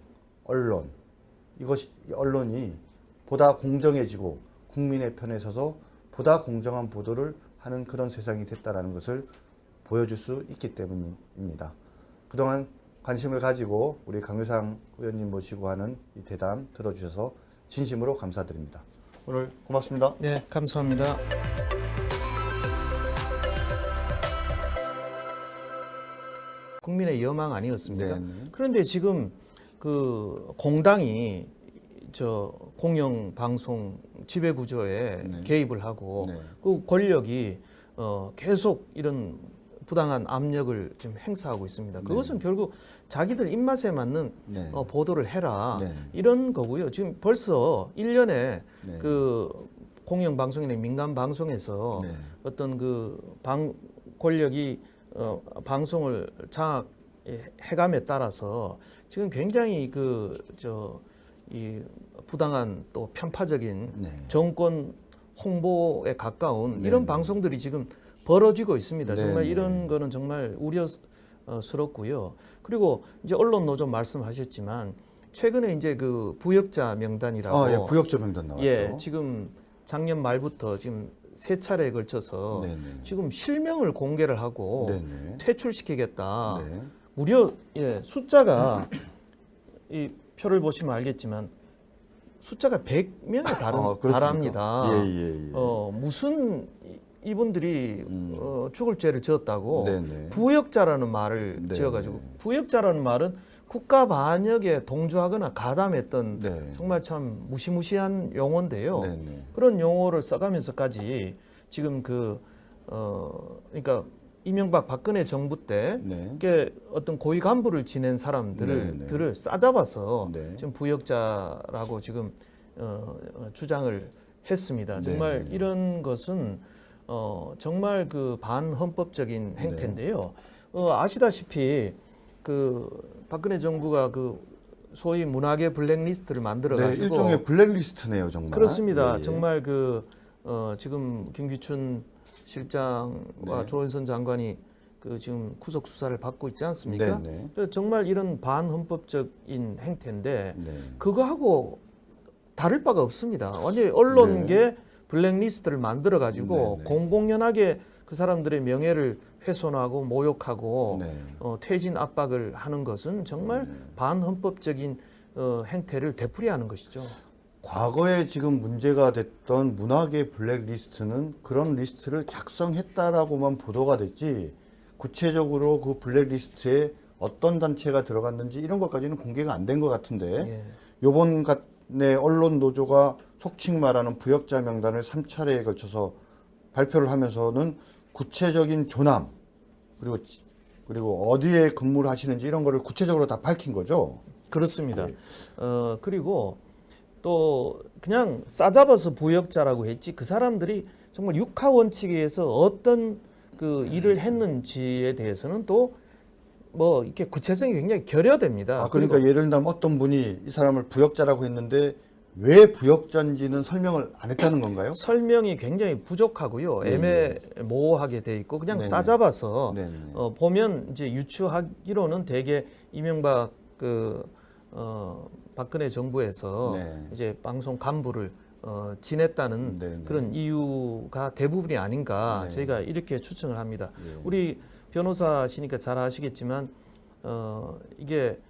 언론이 보다 공정해지고 국민의 편에 서서 보다 공정한 보도를 하는 그런 세상이 됐다는 것을 보여줄 수 있기 때문입니다. 그동안 관심을 가지고 우리 강효상 의원님 모시고 하는 이 대담 들어주셔서 진심으로 감사드립니다. 오늘 고맙습니다. 네, 감사합니다. 국민의 여망 아니었습니까? 네. 그런데 지금 그 공당이 공영 방송 지배 구조에 네. 개입을 하고 네. 그 권력이 계속 이런 부당한 압력을 지금 행사하고 있습니다. 그것은 결국 자기들 입맛에 맞는 네. 보도를 해라 네. 이런 거고요. 지금 벌써 1년에 네. 그 공영 방송이나 민간 방송에서 네. 어떤 그 권력이 방송을 장악해감에 따라서 지금 굉장히 이 부당한 또 편파적인 네. 정권 홍보에 가까운 네. 이런 방송들이 지금 벌어지고 있습니다. 네. 정말 이런 거는 정말 우려스럽고요. 그리고 이제 언론 노조 말씀하셨지만 최근에 이제 그 부역자 명단이라고 예, 부역자 명단 나왔죠. 예, 지금 작년 말부터 지금 3차례에 걸쳐서 네네. 지금 실명을 공개를 하고 네네. 퇴출시키겠다. 네. 무려 숫자가 이 표를 보시면 알겠지만 숫자가 100명에 그렇습니까? 달합니다. 예. 무슨 이분들이 죽을 죄를 지었다고 네네. 부역자라는 말을 네네. 지어가지고 부역자라는 말은 국가 반역에 동조하거나 가담했던 네. 정말 참 무시무시한 용어인데요. 네, 네. 그런 용어를 써가면서까지 지금 그러니까 이명박 박근혜 정부 때 네. 이게 어떤 고위 간부를 지낸 사람들을 네, 네. 들을 싸잡아서 네. 지금 부역자라고 지금 주장을 했습니다. 정말 네. 이런 것은 정말 그 반헌법적인 행태인데요. 아시다시피 그 박근혜 정부가 그 소위 문학의 블랙리스트를 만들어 네, 가지고 일종의 블랙리스트네요, 정말. 그렇습니다. 예, 예. 정말 지금 김기춘 실장과 네. 조은선 장관이 그 지금 구속 수사를 받고 있지 않습니까? 네, 네. 그래서 정말 이런 반헌법적인 행태인데 네. 그거하고 다를 바가 없습니다. 완전히 언론계 블랙리스트를 만들어 가지고 네, 네. 공공연하게 그 사람들의 명예를 훼손하고 모욕하고 네. 퇴진 압박을 하는 것은 정말 반헌법적인 행태를 되풀이하는 것이죠. 과거에 지금 문제가 됐던 문학의 블랙리스트는 그런 리스트를 작성했다라고만 보도가 됐지 구체적으로 그 블랙리스트에 어떤 단체가 들어갔는지 이런 것까지는 공개가 안 된 것 같은데 예. 요번에 언론 노조가 속칭 말하는 부역자 명단을 3차례에 걸쳐서 발표를 하면서는 구체적인 조남 그리고 어디에 근무를 하시는지 이런 거를 구체적으로 다 밝힌 거죠. 그렇습니다. 네. 그리고 또 그냥 싸잡아서 부역자라고 했지 그 사람들이 정말 육하 원칙에 의해서 어떤 그 일을 했는지에 대해서는 또 뭐 이렇게 구체성이 굉장히 결여됩니다. 그러니까 그리고 예를 들면 어떤 분이 이 사람을 부역자라고 했는데 왜 부역자인지는 설명을 안 했다는 건가요? 설명이 굉장히 부족하고요. 네, 애매모호하게 돼 있고 그냥 네, 네. 싸잡아서 네, 네. 보면 이제 유추하기로는 대개 이명박 박근혜 정부에서 네. 이제 방송 간부를 지냈다는 네, 네. 그런 이유가 대부분이 아닌가 네. 저희가 이렇게 추정을 합니다. 네. 우리 변호사시니까 잘 아시겠지만 이게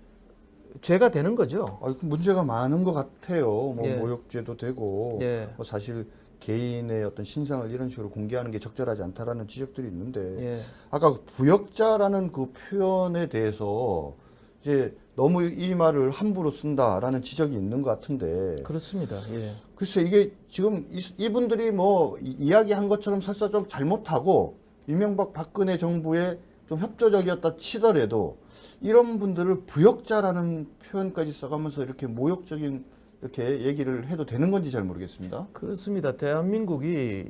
죄가 되는 거죠. 그 문제가 많은 것 같아요. 뭐 예. 모욕죄도 되고 예. 뭐 사실 개인의 어떤 신상을 이런 식으로 공개하는 게 적절하지 않다라는 지적들이 있는데 예. 아까 그 부역자라는 그 표현에 대해서 이제 너무 이 말을 함부로 쓴다라는 지적이 있는 것 같은데 그렇습니다. 예. 글쎄 이게 지금 이분들이 뭐 이야기한 것처럼 설사 좀 잘못하고 이명박 박근혜 정부에 좀 협조적이었다 치더라도 이런 분들을 부역자라는 표현까지 써가면서 이렇게 모욕적인 이렇게 얘기를 해도 되는 건지 잘 모르겠습니다. 그렇습니다. 대한민국이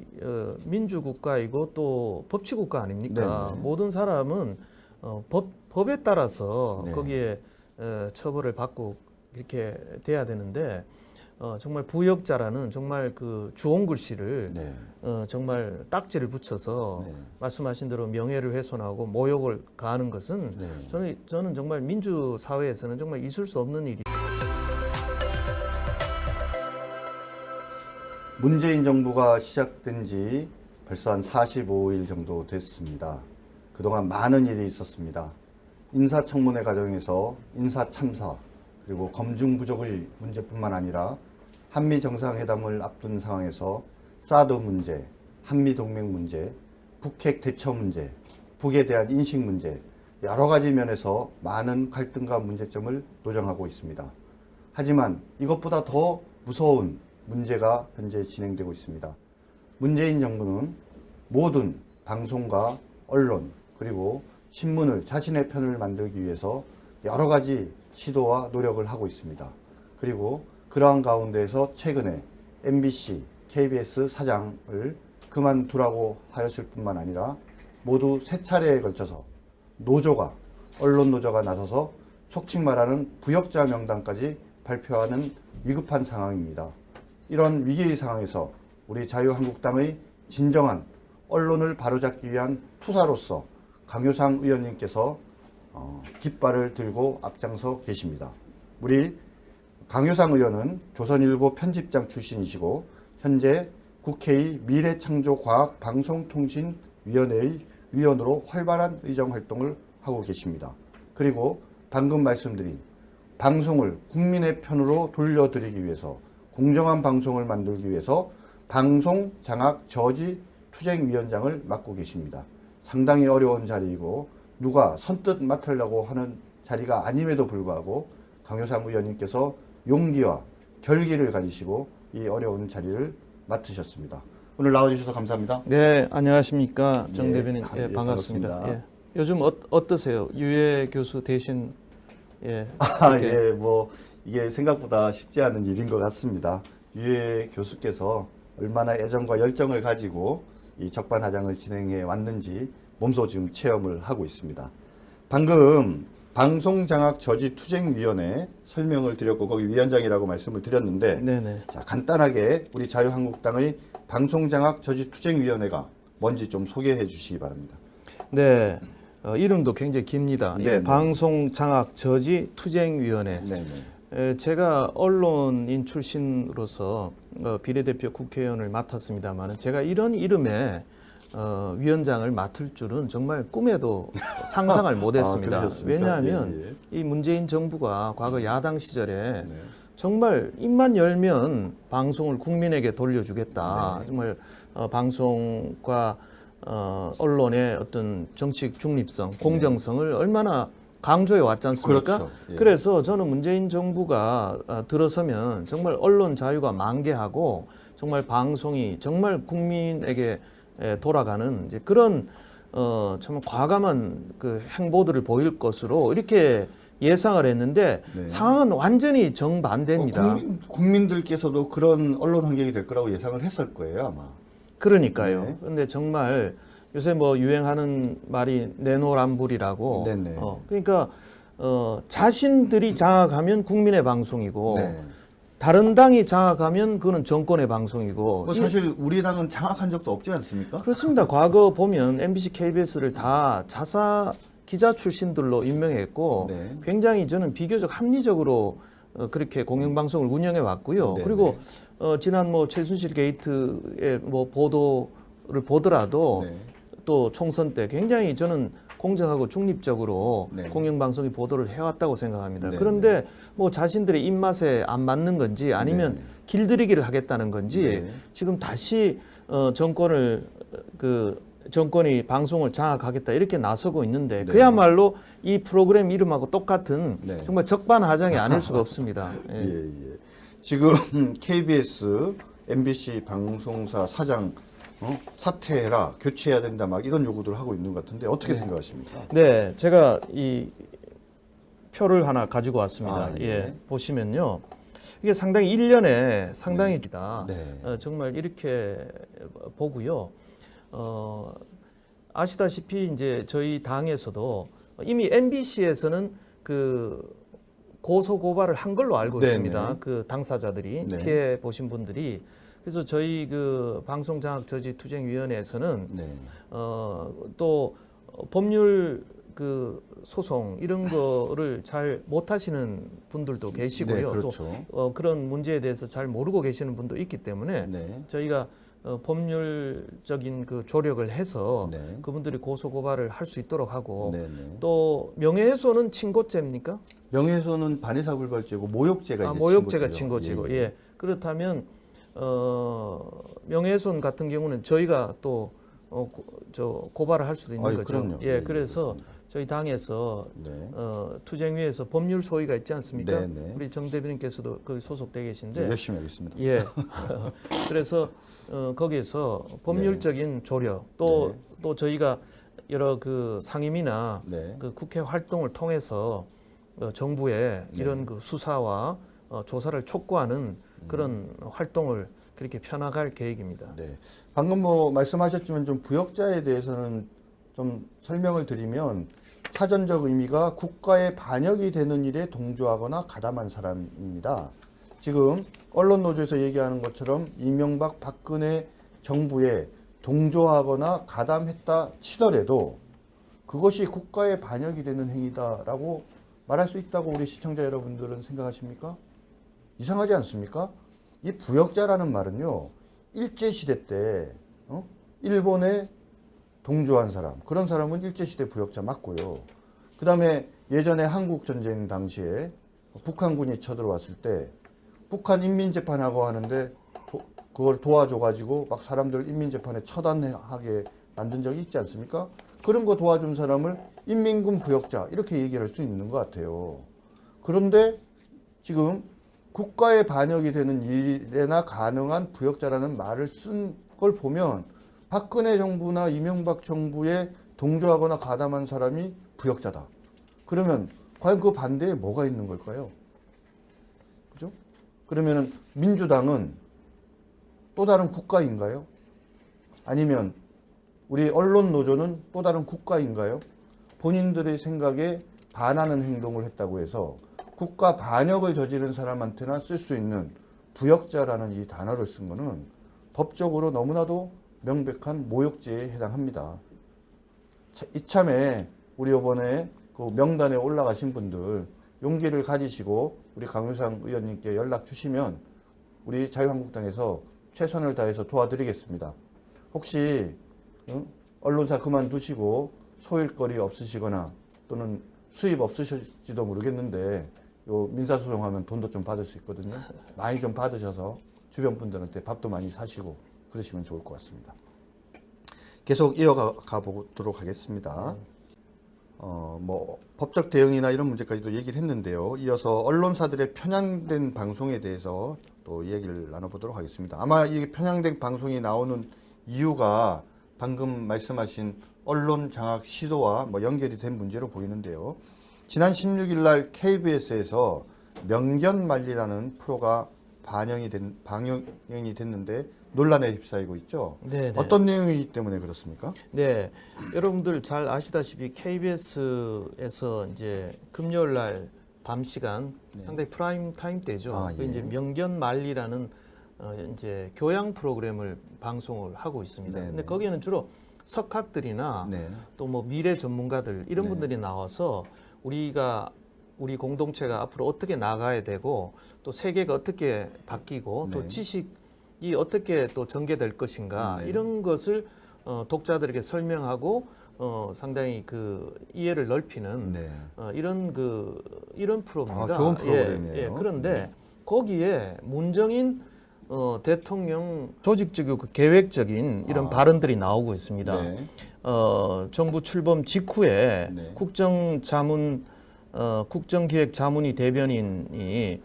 민주국가이고 또 법치국가 아닙니까? 네네. 모든 사람은 법에 따라서 네. 거기에 처벌을 받고 이렇게 돼야 되는데 정말 부역자라는 정말 그 주홍 글씨를 네. 정말 딱지를 붙여서 네. 말씀하신 대로 명예를 훼손하고 모욕을 가하는 것은 네. 저는 정말 민주 사회에서는 정말 있을 수 없는 일이. 문재인 정부가 시작된 지 벌써 한 45일 정도 됐습니다. 그동안 많은 일이 있었습니다. 인사청문회 과정에서 인사 참사 그리고 검증 부족의 문제뿐만 아니라 한미 정상회담을 앞둔 상황에서 사드 문제, 한미 동맹 문제, 북핵 대처 문제, 북에 대한 인식 문제 여러 가지 면에서 많은 갈등과 문제점을 노정하고 있습니다. 하지만 이것보다 더 무서운 문제가 현재 진행되고 있습니다. 문재인 정부는 모든 방송과 언론 그리고 신문을 자신의 편을 만들기 위해서 여러 가지 시도와 노력을 하고 있습니다. 그리고 그러한 가운데에서 최근에 MBC, KBS 사장을 그만두라고 하였을 뿐만 아니라 모두 3차례에 걸쳐서 언론 노조가 나서서 속칭 말하는 부역자 명단까지 발표하는 위급한 상황입니다. 이런 위기의 상황에서 우리 자유한국당의 진정한 언론을 바로잡기 위한 투사로서 강효상 의원님께서 깃발을 들고 앞장서 계십니다. 우리 강효상 의원은 조선일보 편집장 출신이시고 현재 국회의 미래창조과학방송통신위원회의 위원으로 활발한 의정 활동을 하고 계십니다. 그리고 방금 말씀드린 방송을 국민의 편으로 돌려드리기 위해서 공정한 방송을 만들기 위해서 방송장악저지투쟁위원장을 맡고 계십니다. 상당히 어려운 자리이고 누가 선뜻 맡으려고 하는 자리가 아님에도 불구하고 강효상 의원님께서 용기와 결기를 가지시고 이 어려운 자리를 맡으셨습니다. 오늘 나와주셔서 감사합니다. 네, 안녕하십니까. 정 예, 대변인. 아, 예, 예, 반갑습니다. 반갑습니다. 예. 요즘 어떠세요? 유해 교수 대신 예. 예, 뭐 이게 생각보다 쉽지 않은 일인 것 같습니다. 유해 교수께서 얼마나 애정과 열정을 가지고 이 적반하장을 진행해 왔는지 몸소 지금 체험을 하고 있습니다. 방금 방송장악저지투쟁위원회 설명을 드렸고 거기 위원장이라고 말씀을 드렸는데 네네. 자, 간단하게 우리 자유한국당의 방송장악저지투쟁위원회가 뭔지 좀 소개해 주시기 바랍니다. 네. 이름도 굉장히 깁니다. 네, 예, 네. 방송장악저지투쟁위원회. 네네. 제가 언론인 출신으로서 비례대표 국회의원을 맡았습니다만 제가 이런 이름의 위원장을 맡을 줄은 정말 꿈에도 상상을 못했습니다. 그러셨습니까? 왜냐하면 예, 예. 이 문재인 정부가 과거 야당 시절에 네. 정말 입만 열면 방송을 국민에게 돌려주겠다. 네. 정말 방송과 언론의 어떤 정치적 중립성, 공정성을 얼마나 강조해 왔지 않습니까? 그렇죠. 예. 그래서 저는 문재인 정부가 들어서면 정말 언론 자유가 만개하고 정말 방송이 정말 국민에게 돌아가는 이제 그런 참 과감한 그 행보들을 보일 것으로 이렇게 예상을 했는데 네. 상황은 완전히 정반대입니다. 국민들께서도 그런 언론 환경이 될 거라고 예상을 했을 거예요, 아마. 그러니까요. 네. 근데 정말 요새 뭐 유행하는 말이 내노란불이라고. 네네. 그러니까 자신들이 장악하면 국민의 방송이고 네. 다른 당이 장악하면 그거는 정권의 방송이고. 뭐 사실 우리 당은 장악한 적도 없지 않습니까? 그렇습니다. 과거 보면 MBC, KBS를 다 자사 기자 출신들로 임명했고 네. 굉장히 저는 비교적 합리적으로 그렇게 공영방송을 운영해 왔고요. 네, 그리고 지난 뭐 최순실 게이트의 뭐 보도를 보더라도 네. 또 총선 때 굉장히 저는 공정하고 중립적으로 네. 공영방송이 보도를 해왔다고 생각합니다. 네, 그런데 뭐 자신들의 입맛에 안 맞는 건지 아니면 네. 길들이기를 하겠다는 건지 네. 지금 다시 정권이 방송을 장악하겠다 이렇게 나서고 있는데 네. 그야말로 이 프로그램 이름하고 똑같은 네. 정말 적반하장이 아닐 수가 없습니다. 예. 예, 예. 지금 KBS, MBC 방송사 사장 사퇴해라, 교체해야 된다, 막 이런 요구들을 하고 있는 것 같은데 어떻게 생각하십니까? 네, 제가 이 표를 하나 가지고 왔습니다. 아, 예. 예, 보시면요. 이게 상당히 1년에 상당히 네. 정말 이렇게 보고요. 아시다시피 이제 저희 당에서도 이미 MBC에서는 그 고소 고발을 한 걸로 알고 네네. 있습니다. 그 당사자들이 네. 피해 보신 분들이 그래서 저희 그 방송장악저지투쟁위원회에서는 네. 또 법률 그 소송 이런 거를 잘 못하시는 분들도 계시고요. 네, 그렇죠. 또 그런 문제에 대해서 잘 모르고 계시는 분도 있기 때문에 네. 저희가 법률적인 그 조력을 해서 네. 그분들이 고소 고발을 할 수 있도록 하고 네, 네. 또 명예훼손은 친고죄입니까? 명예훼손은 반의사불벌죄고 모욕죄가 이제 모욕죄가 친고죄죠. 친고죄고 예. 그렇다면 명예훼손 같은 경우는 저희가 또 고발을 할 수도 있는 아유, 거죠. 그럼요. 예, 예, 그래서 그렇습니다. 저희 당에서 네. 투쟁위에서 법률 소위가 있지 않습니까? 네, 네. 우리 정 대변인께서도 거기 소속돼 계신데 네, 열심히 하겠습니다. 예. 그래서 거기에서 법률적인 조력 또 저희가 여러 그 상임이나 네. 그 국회 활동을 통해서 정부의 이런 그 수사와 조사를 촉구하는 그런 활동을 그렇게 펴나갈 계획입니다. 네. 방금 뭐 말씀하셨지만 좀 부역자에 대해서는 좀 설명을 드리면 사전적 의미가 국가의 반역이 되는 일에 동조하거나 가담한 사람입니다. 지금 언론노조에서 얘기하는 것처럼 이명박 박근혜 정부에 동조하거나 가담했다 치더라도 그것이 국가의 반역이 되는 행위다라고 말할 수 있다고 우리 시청자 여러분들은 생각하십니까? 이상하지 않습니까? 이 부역자라는 말은요, 일제시대 때 일본에 동조한 사람, 그런 사람은 일제시대 부역자 맞고요. 그 다음에 예전에 한국전쟁 당시에 북한군이 쳐들어왔을 때 북한 인민재판하고 하는데 그걸 도와줘가지고 막 사람들 인민재판에 처단하게 만든 적이 있지 않습니까? 그런 거 도와준 사람을 인민군 부역자 이렇게 얘기할 수 있는 것 같아요. 그런데 지금 국가의 반역이 되는 일에나 가능한 부역자라는 말을 쓴 걸 보면 박근혜 정부나 이명박 정부에 동조하거나 가담한 사람이 부역자다. 그러면 과연 그 반대에 뭐가 있는 걸까요? 그죠? 그러면은 민주당은 또 다른 국가인가요? 아니면 우리 언론 노조는 또 다른 국가인가요? 본인들의 생각에 반하는 행동을 했다고 해서 국가 반역을 저지른 사람한테나 쓸 수 있는 부역자라는 이 단어를 쓴 거는 법적으로 너무나도 명백한 모욕죄에 해당합니다. 이참에 우리 이번에 그 명단에 올라가신 분들 용기를 가지시고 우리 강효상 의원님께 연락 주시면 우리 자유한국당에서 최선을 다해서 도와드리겠습니다. 혹시 언론사 그만두시고 소일거리 없으시거나 또는 수입 없으실지도 모르겠는데 요 민사소송하면 돈도 좀 받을 수 있거든요. 많이 좀 받으셔서 주변 분들한테 밥도 많이 사시고 그러시면 좋을 것 같습니다. 계속 이어가 보도록 하겠습니다. 뭐 법적 대응이나 이런 문제까지도 얘기를 했는데요. 이어서 언론사들의 편향된 방송에 대해서 또 얘기를 나눠보도록 하겠습니다. 아마 이 편향된 방송이 나오는 이유가 방금 말씀하신 언론 장악 시도와 뭐 연결이 된 문제로 보이는데요. 지난 16일 날 KBS에서 명견말리라는 프로가 방영이 됐는데 논란에 휩싸이고 있죠. 네, 네. 어떤 내용이기 때문에 그렇습니까? 네, 여러분들 잘 아시다시피 KBS에서 이제 금요일 날 밤 시간 상당히 프라임 타임 때죠. 아, 그 예. 이제 명견말리라는 이제 교양 프로그램을 방송을 하고 있습니다. 네, 근데 네. 거기에는 주로 석학들이나 네. 또 뭐 미래 전문가들 이런 네. 분들이 나와서 우리 공동체가 앞으로 어떻게 나가야 되고 또 세계가 어떻게 바뀌고 또 네. 지식이 어떻게 또 전개될 것인가 네. 이런 것을 독자들에게 설명하고 상당히 그 이해를 넓히는 네. 이런 프로입니다. 아, 좋은 프로그램이에요. 그런데 거기에 문정인 대통령 조직적이고 계획적인 이런 발언들이 나오고 있습니다. 네. 정부 출범 직후에 네. 국정기획자문위 대변인이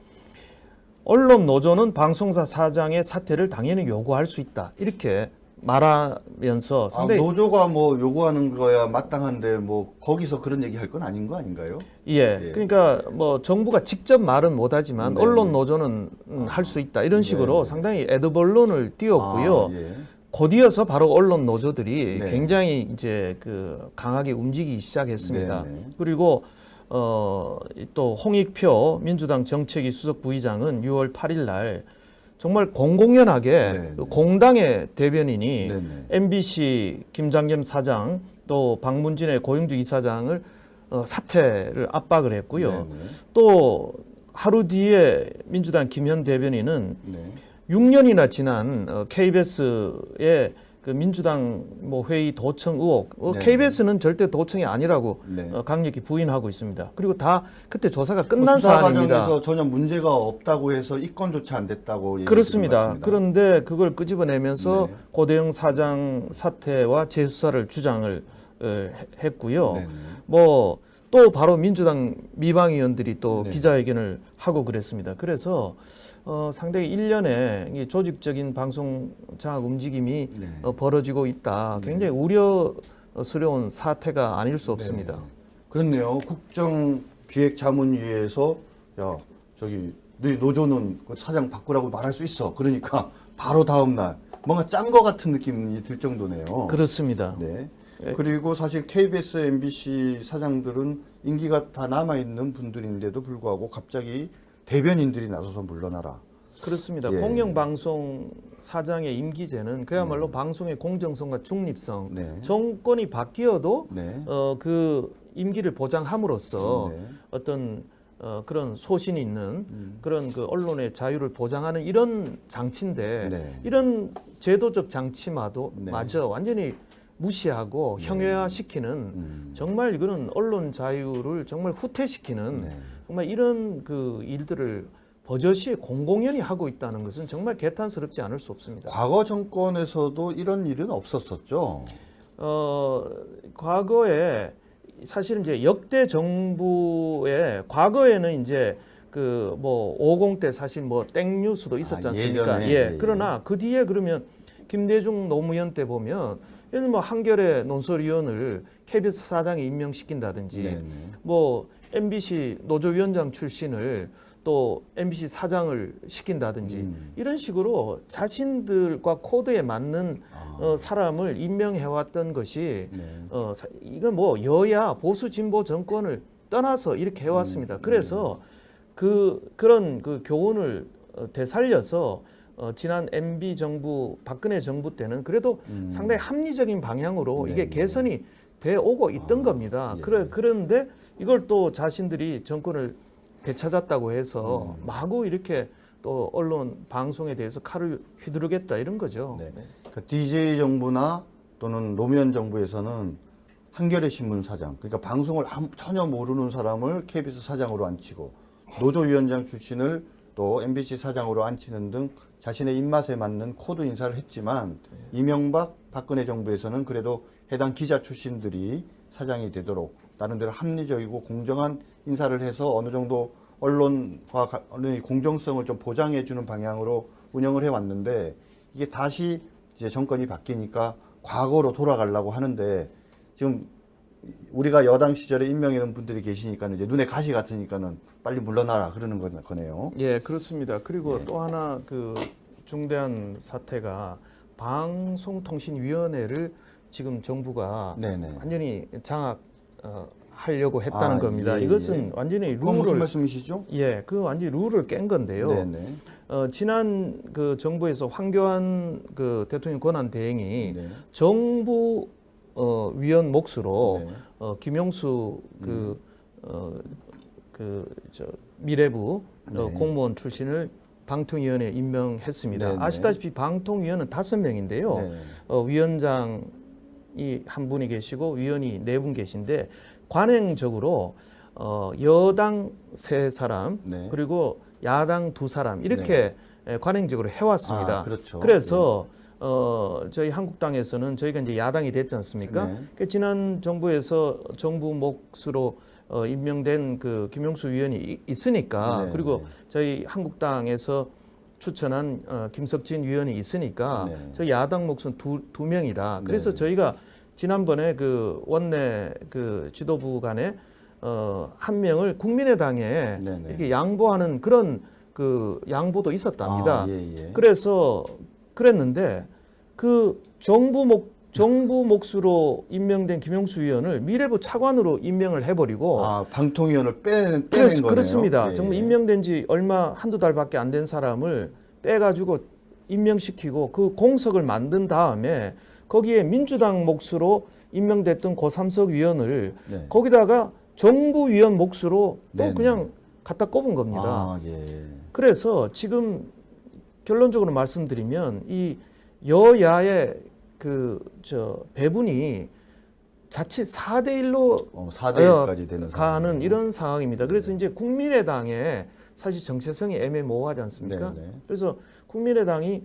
언론 노조는 방송사 사장의 사퇴를 당연히 요구할 수 있다. 이렇게 말하면서 상당히 노조가 뭐 요구하는 거야 마땅한데 뭐 거기서 그런 얘기 할 건 아닌 거 아닌가요? 예. 그러니까 뭐 정부가 직접 말은 못하지만 네. 언론 노조는 할 수 있다 이런 식으로 네. 상당히 애드벌론을 띄웠고요. 예. 곧이어서 바로 언론 노조들이 네. 굉장히 이제 그 강하게 움직이기 시작했습니다. 네, 네. 그리고 또 홍익표 민주당 정책위 수석 부의장은 6월 8일 날 정말 공공연하게 네, 그 네. 공당의 대변인이 네, 네. MBC 김장겸 사장 또 박문진의 고영주 이사장을 사퇴를 압박을 했고요. 네, 네. 또 하루 뒤에 민주당 김현 대변인은 네. 6년이나 지난 KBS의 그 민주당 뭐 회의 도청 의혹, 네. KBS는 절대 도청이 아니라고 네. 강력히 부인하고 있습니다. 그리고 다 그때 조사가 끝난 수사 사안입니다. 과정에서 전혀 문제가 없다고 해서 입건조차 안 됐다고 얘기 그렇습니다. 그런데 그걸 끄집어내면서 네. 고대영 사장 사퇴와 재수사를 주장을 했고요. 네, 네. 뭐 또 바로 민주당 미방위원들이 또 네. 기자회견을 하고 그랬습니다. 그래서 상당히 일련의 이 조직적인 방송 장악 움직임이 네. 벌어지고 있다. 네. 굉장히 우려스러운 사태가 아닐 수 없습니다. 네. 그렇네요. 국정기획자문위에서 야 저기 너희 노조는 그 사장 바꾸라고 말할 수 있어. 그러니까 바로 다음 날 뭔가 짠 거 같은 느낌이 들 정도네요. 그렇습니다. 네. 예. 그리고 사실 KBS, MBC 사장들은 임기가 다 남아 있는 분들인데도 불구하고 갑자기 대변인들이 나서서 물러나라. 그렇습니다. 예. 공영방송 사장의 임기제는 그야말로 방송의 공정성과 중립성, 네. 정권이 바뀌어도 네. 그 임기를 보장함으로써 네. 어떤 그런 소신이 있는 그런 그 언론의 자유를 보장하는 이런 장치인데 네. 이런 제도적 장치마저 네. 완전히 무시하고 형해화시키는 정말 이거는 언론 자유를 정말 후퇴시키는 네. 정말 이런 그 일들을 버젓이 공공연히 하고 있다는 것은 정말 개탄스럽지 않을 수 없습니다. 과거 정권에서도 이런 일은 없었었죠. 과거에 사실은 이제 역대 정부의 과거에는 이제 그 뭐 50 때 사실 뭐 땡뉴스도 있었지 않습니까? 예전에, 예. 예. 그러나 그 뒤에 그러면 김대중 노무현 때 보면 예를 들면 뭐 한겨레 논설위원을 KBS 사장에 임명시킨다든지 네네. 뭐 MBC 노조위원장 출신을 또 MBC 사장을 시킨다든지 이런 식으로 자신들과 코드에 맞는 사람을 임명해왔던 것이 네. 이건 뭐 여야 보수 진보 정권을 떠나서 이렇게 해왔습니다. 그래서 그런 그 교훈을 되살려서 지난 MB 정부 박근혜 정부 때는 그래도 상당히 합리적인 방향으로 이게 개선이 돼 오고 있던 겁니다. 예. 그런데 이걸 또 자신들이 정권을 되찾았다고 해서 마구 이렇게 또 언론 방송에 대해서 칼을 휘두르겠다 이런 거죠. 네. 그 DJ 정부나 또는 노무현 정부에서는 한겨레 신문 사장, 그러니까 방송을 전혀 모르는 사람을 KBS 사장으로 앉히고 노조위원장 출신을 또 MBC 사장으로 앉히는 등 자신의 입맛에 맞는 코드 인사를 했지만 이명박, 박근혜 정부에서는 그래도 해당 기자 출신들이 사장이 되도록 나름대로 합리적이고 공정한 인사를 해서 어느 정도 언론과 언론의 공정성을 좀 보장해 주는 방향으로 운영을 해왔는데 이게 다시 이제 정권이 바뀌니까 과거로 돌아가려고 하는데 지금 우리가 여당 시절에 임명하는 분들이 계시니까 이제 눈에 가시 같으니까는 빨리 물러나라 그러는 거네요. 예, 그렇습니다. 그리고 또 하나 그 중대한 사태가 방송통신위원회를 지금 정부가 네네. 완전히 하려고 했다는 겁니다. 예, 이것은 예. 완전히 그건 무슨 룰을 말씀이시죠? 예, 그 완전히 룰을 깬 건데요. 네네. 지난 그 정부에서 황교안 그 대통령 권한 대행이 네. 정부 위원 몫으로 네. 김용수 미래부 네. 공무원 출신을 방통위원회에 임명했습니다. 네네. 아시다시피 방통위원은 5명인데요. 네. 위원장이 한 분이 계시고 위원이 4분 계신데 관행적으로 여당 3사람 네. 그리고 야당 2사람 이렇게 관행적으로 해왔습니다. 그렇죠. 그래서 저희 한국당에서는 저희가 이제 야당이 됐지 않습니까? 네. 그 지난 정부에서 정부 몫으로 임명된 그 김용수 위원이 있으니까 네, 그리고 네. 저희 한국당에서 추천한 김석진 위원이 있으니까 네. 저희 야당 몫은 두 명이다. 그래서 네. 저희가 지난번에 그 원내 그 지도부 간에 한 명을 국민의당에 네, 네. 이렇게 양보하는 그런 그 양보도 있었답니다. 예. 그래서 그랬는데 그 정부 몫으로 임명된 김용수 위원을 미래부 차관으로 임명을 해버리고 방통위원을 빼낸 거네요. 그렇습니다. 예. 정말 임명된 지 한두 달밖에 안 된 사람을 빼가지고 임명시키고 그 공석을 만든 다음에 거기에 민주당 몫으로 임명됐던 고삼석 위원을 네. 거기다가 정부 위원 몫으로 또 네네. 그냥 갖다 꼽은 겁니다. 예. 그래서 지금 결론적으로 말씀드리면 이 여야의 배분이 자칫 4대1로 4대1까지 되는 가는 상황이네요. 이런 상황입니다. 그래서 이제 국민의당의 사실 정체성이 애매모호하지 않습니까? 네네. 그래서 국민의당이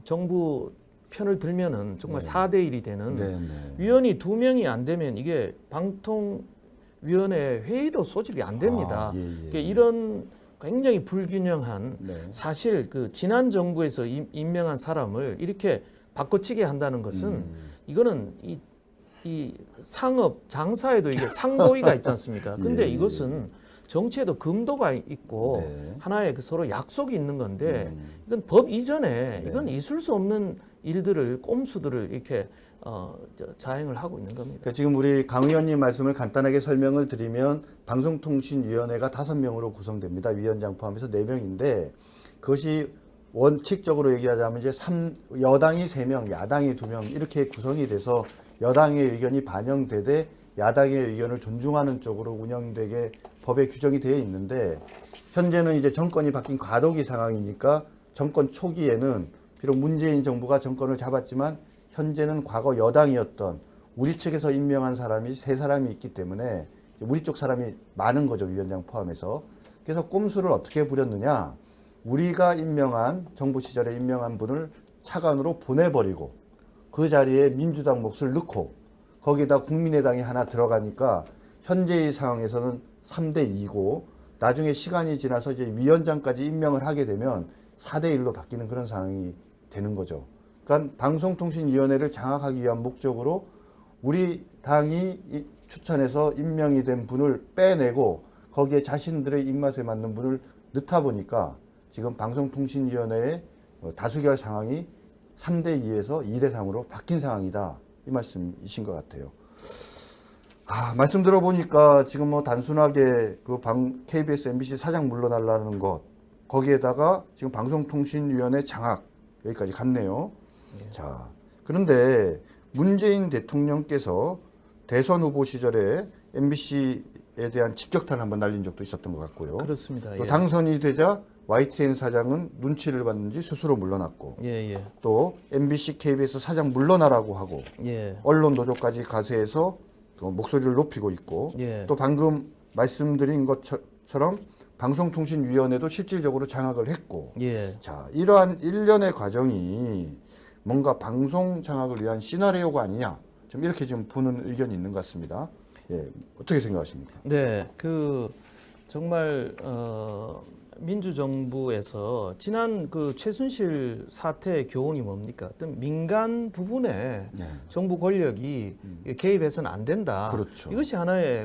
정부 편을 들면은 정말 네. 4대1이 되는 네네. 위원이 2명이 안 되면 이게 방통위원회 회의도 소집이 안 됩니다. 예. 그러니까 이런 굉장히 불균형한 네. 사실 그 지난 정부에서 임명한 사람을 이렇게 바꿔치기 한다는 것은 이거는 이 상업 장사에도 이게 상도위가 있지 않습니까? 근데 예. 이것은 정치에도 금도가 있고 네. 하나의 그 서로 약속이 있는 건데 이건 법 이전에 네. 이건 있을 수 없는 일들을 꼼수들을 이렇게 자행을 하고 있는 겁니다. 그러니까 지금 우리 강 의원님 말씀을 간단하게 설명을 드리면 방송통신위원회가 5명으로 구성됩니다. 위원장 포함해서 4명인데 그것이 원칙적으로 얘기하자면 이제 여당이 3명, 야당이 2명 이렇게 구성이 돼서 여당의 의견이 반영되되 야당의 의견을 존중하는 쪽으로 운영되게 법에 규정이 되어 있는데 현재는 이제 정권이 바뀐 과도기 상황이니까 정권 초기에는 비록 문재인 정부가 정권을 잡았지만 현재는 과거 여당이었던 우리 측에서 임명한 사람이 3사람이 있기 때문에 우리 쪽 사람이 많은 거죠. 위원장 포함해서. 그래서 꼼수를 어떻게 부렸느냐. 우리가 임명한 정부 시절에 임명한 분을 차관으로 보내버리고 그 자리에 민주당 몫을 넣고 거기에다 국민의당이 하나 들어가니까 현재의 상황에서는 3대 2고 나중에 시간이 지나서 이제 위원장까지 임명을 하게 되면 4대 1로 바뀌는 그런 상황이 되는 거죠. 그러니까 방송통신위원회를 장악하기 위한 목적으로 우리 당이 추천해서 임명이 된 분을 빼내고 거기에 자신들의 입맛에 맞는 분을 넣다 보니까 지금 방송통신위원회의 다수결 상황이 3대 2에서 2대 3으로 바뀐 상황이다. 이 말씀이신 것 같아요. 말씀 들어보니까 지금 뭐 단순하게 그 KBS, MBC 사장 물러나라는 것, 거기에다가 지금 방송통신위원회 장악, 여기까지 갔네요. 자, 그런데 문재인 대통령께서 대선 후보 시절에 MBC에 대한 직격탄을 한번 날린 적도 있었던 것 같고요. 그렇습니다. 또 당선이 되자 YTN 사장은 눈치를 봤는지 스스로 물러났고, 또 MBC, KBS 사장 물러나라고 하고, 언론 노조까지 가세해서 또 목소리를 높이고 있고, 또 방금 말씀드린 것처럼 방송통신위원회도 실질적으로 장악을 했고, 자, 이러한 일련의 과정이 뭔가 방송 장악을 위한 시나리오가 아니냐, 좀 이렇게 좀 보는 의견이 있는 것 같습니다. 어떻게 생각하십니까? 네, 정말 민주정부에서 지난 그 최순실 사태의 교훈이 뭡니까? 어떤 민간 부분에 정부 권력이 개입해서는 안 된다. 그렇죠. 이것이 하나의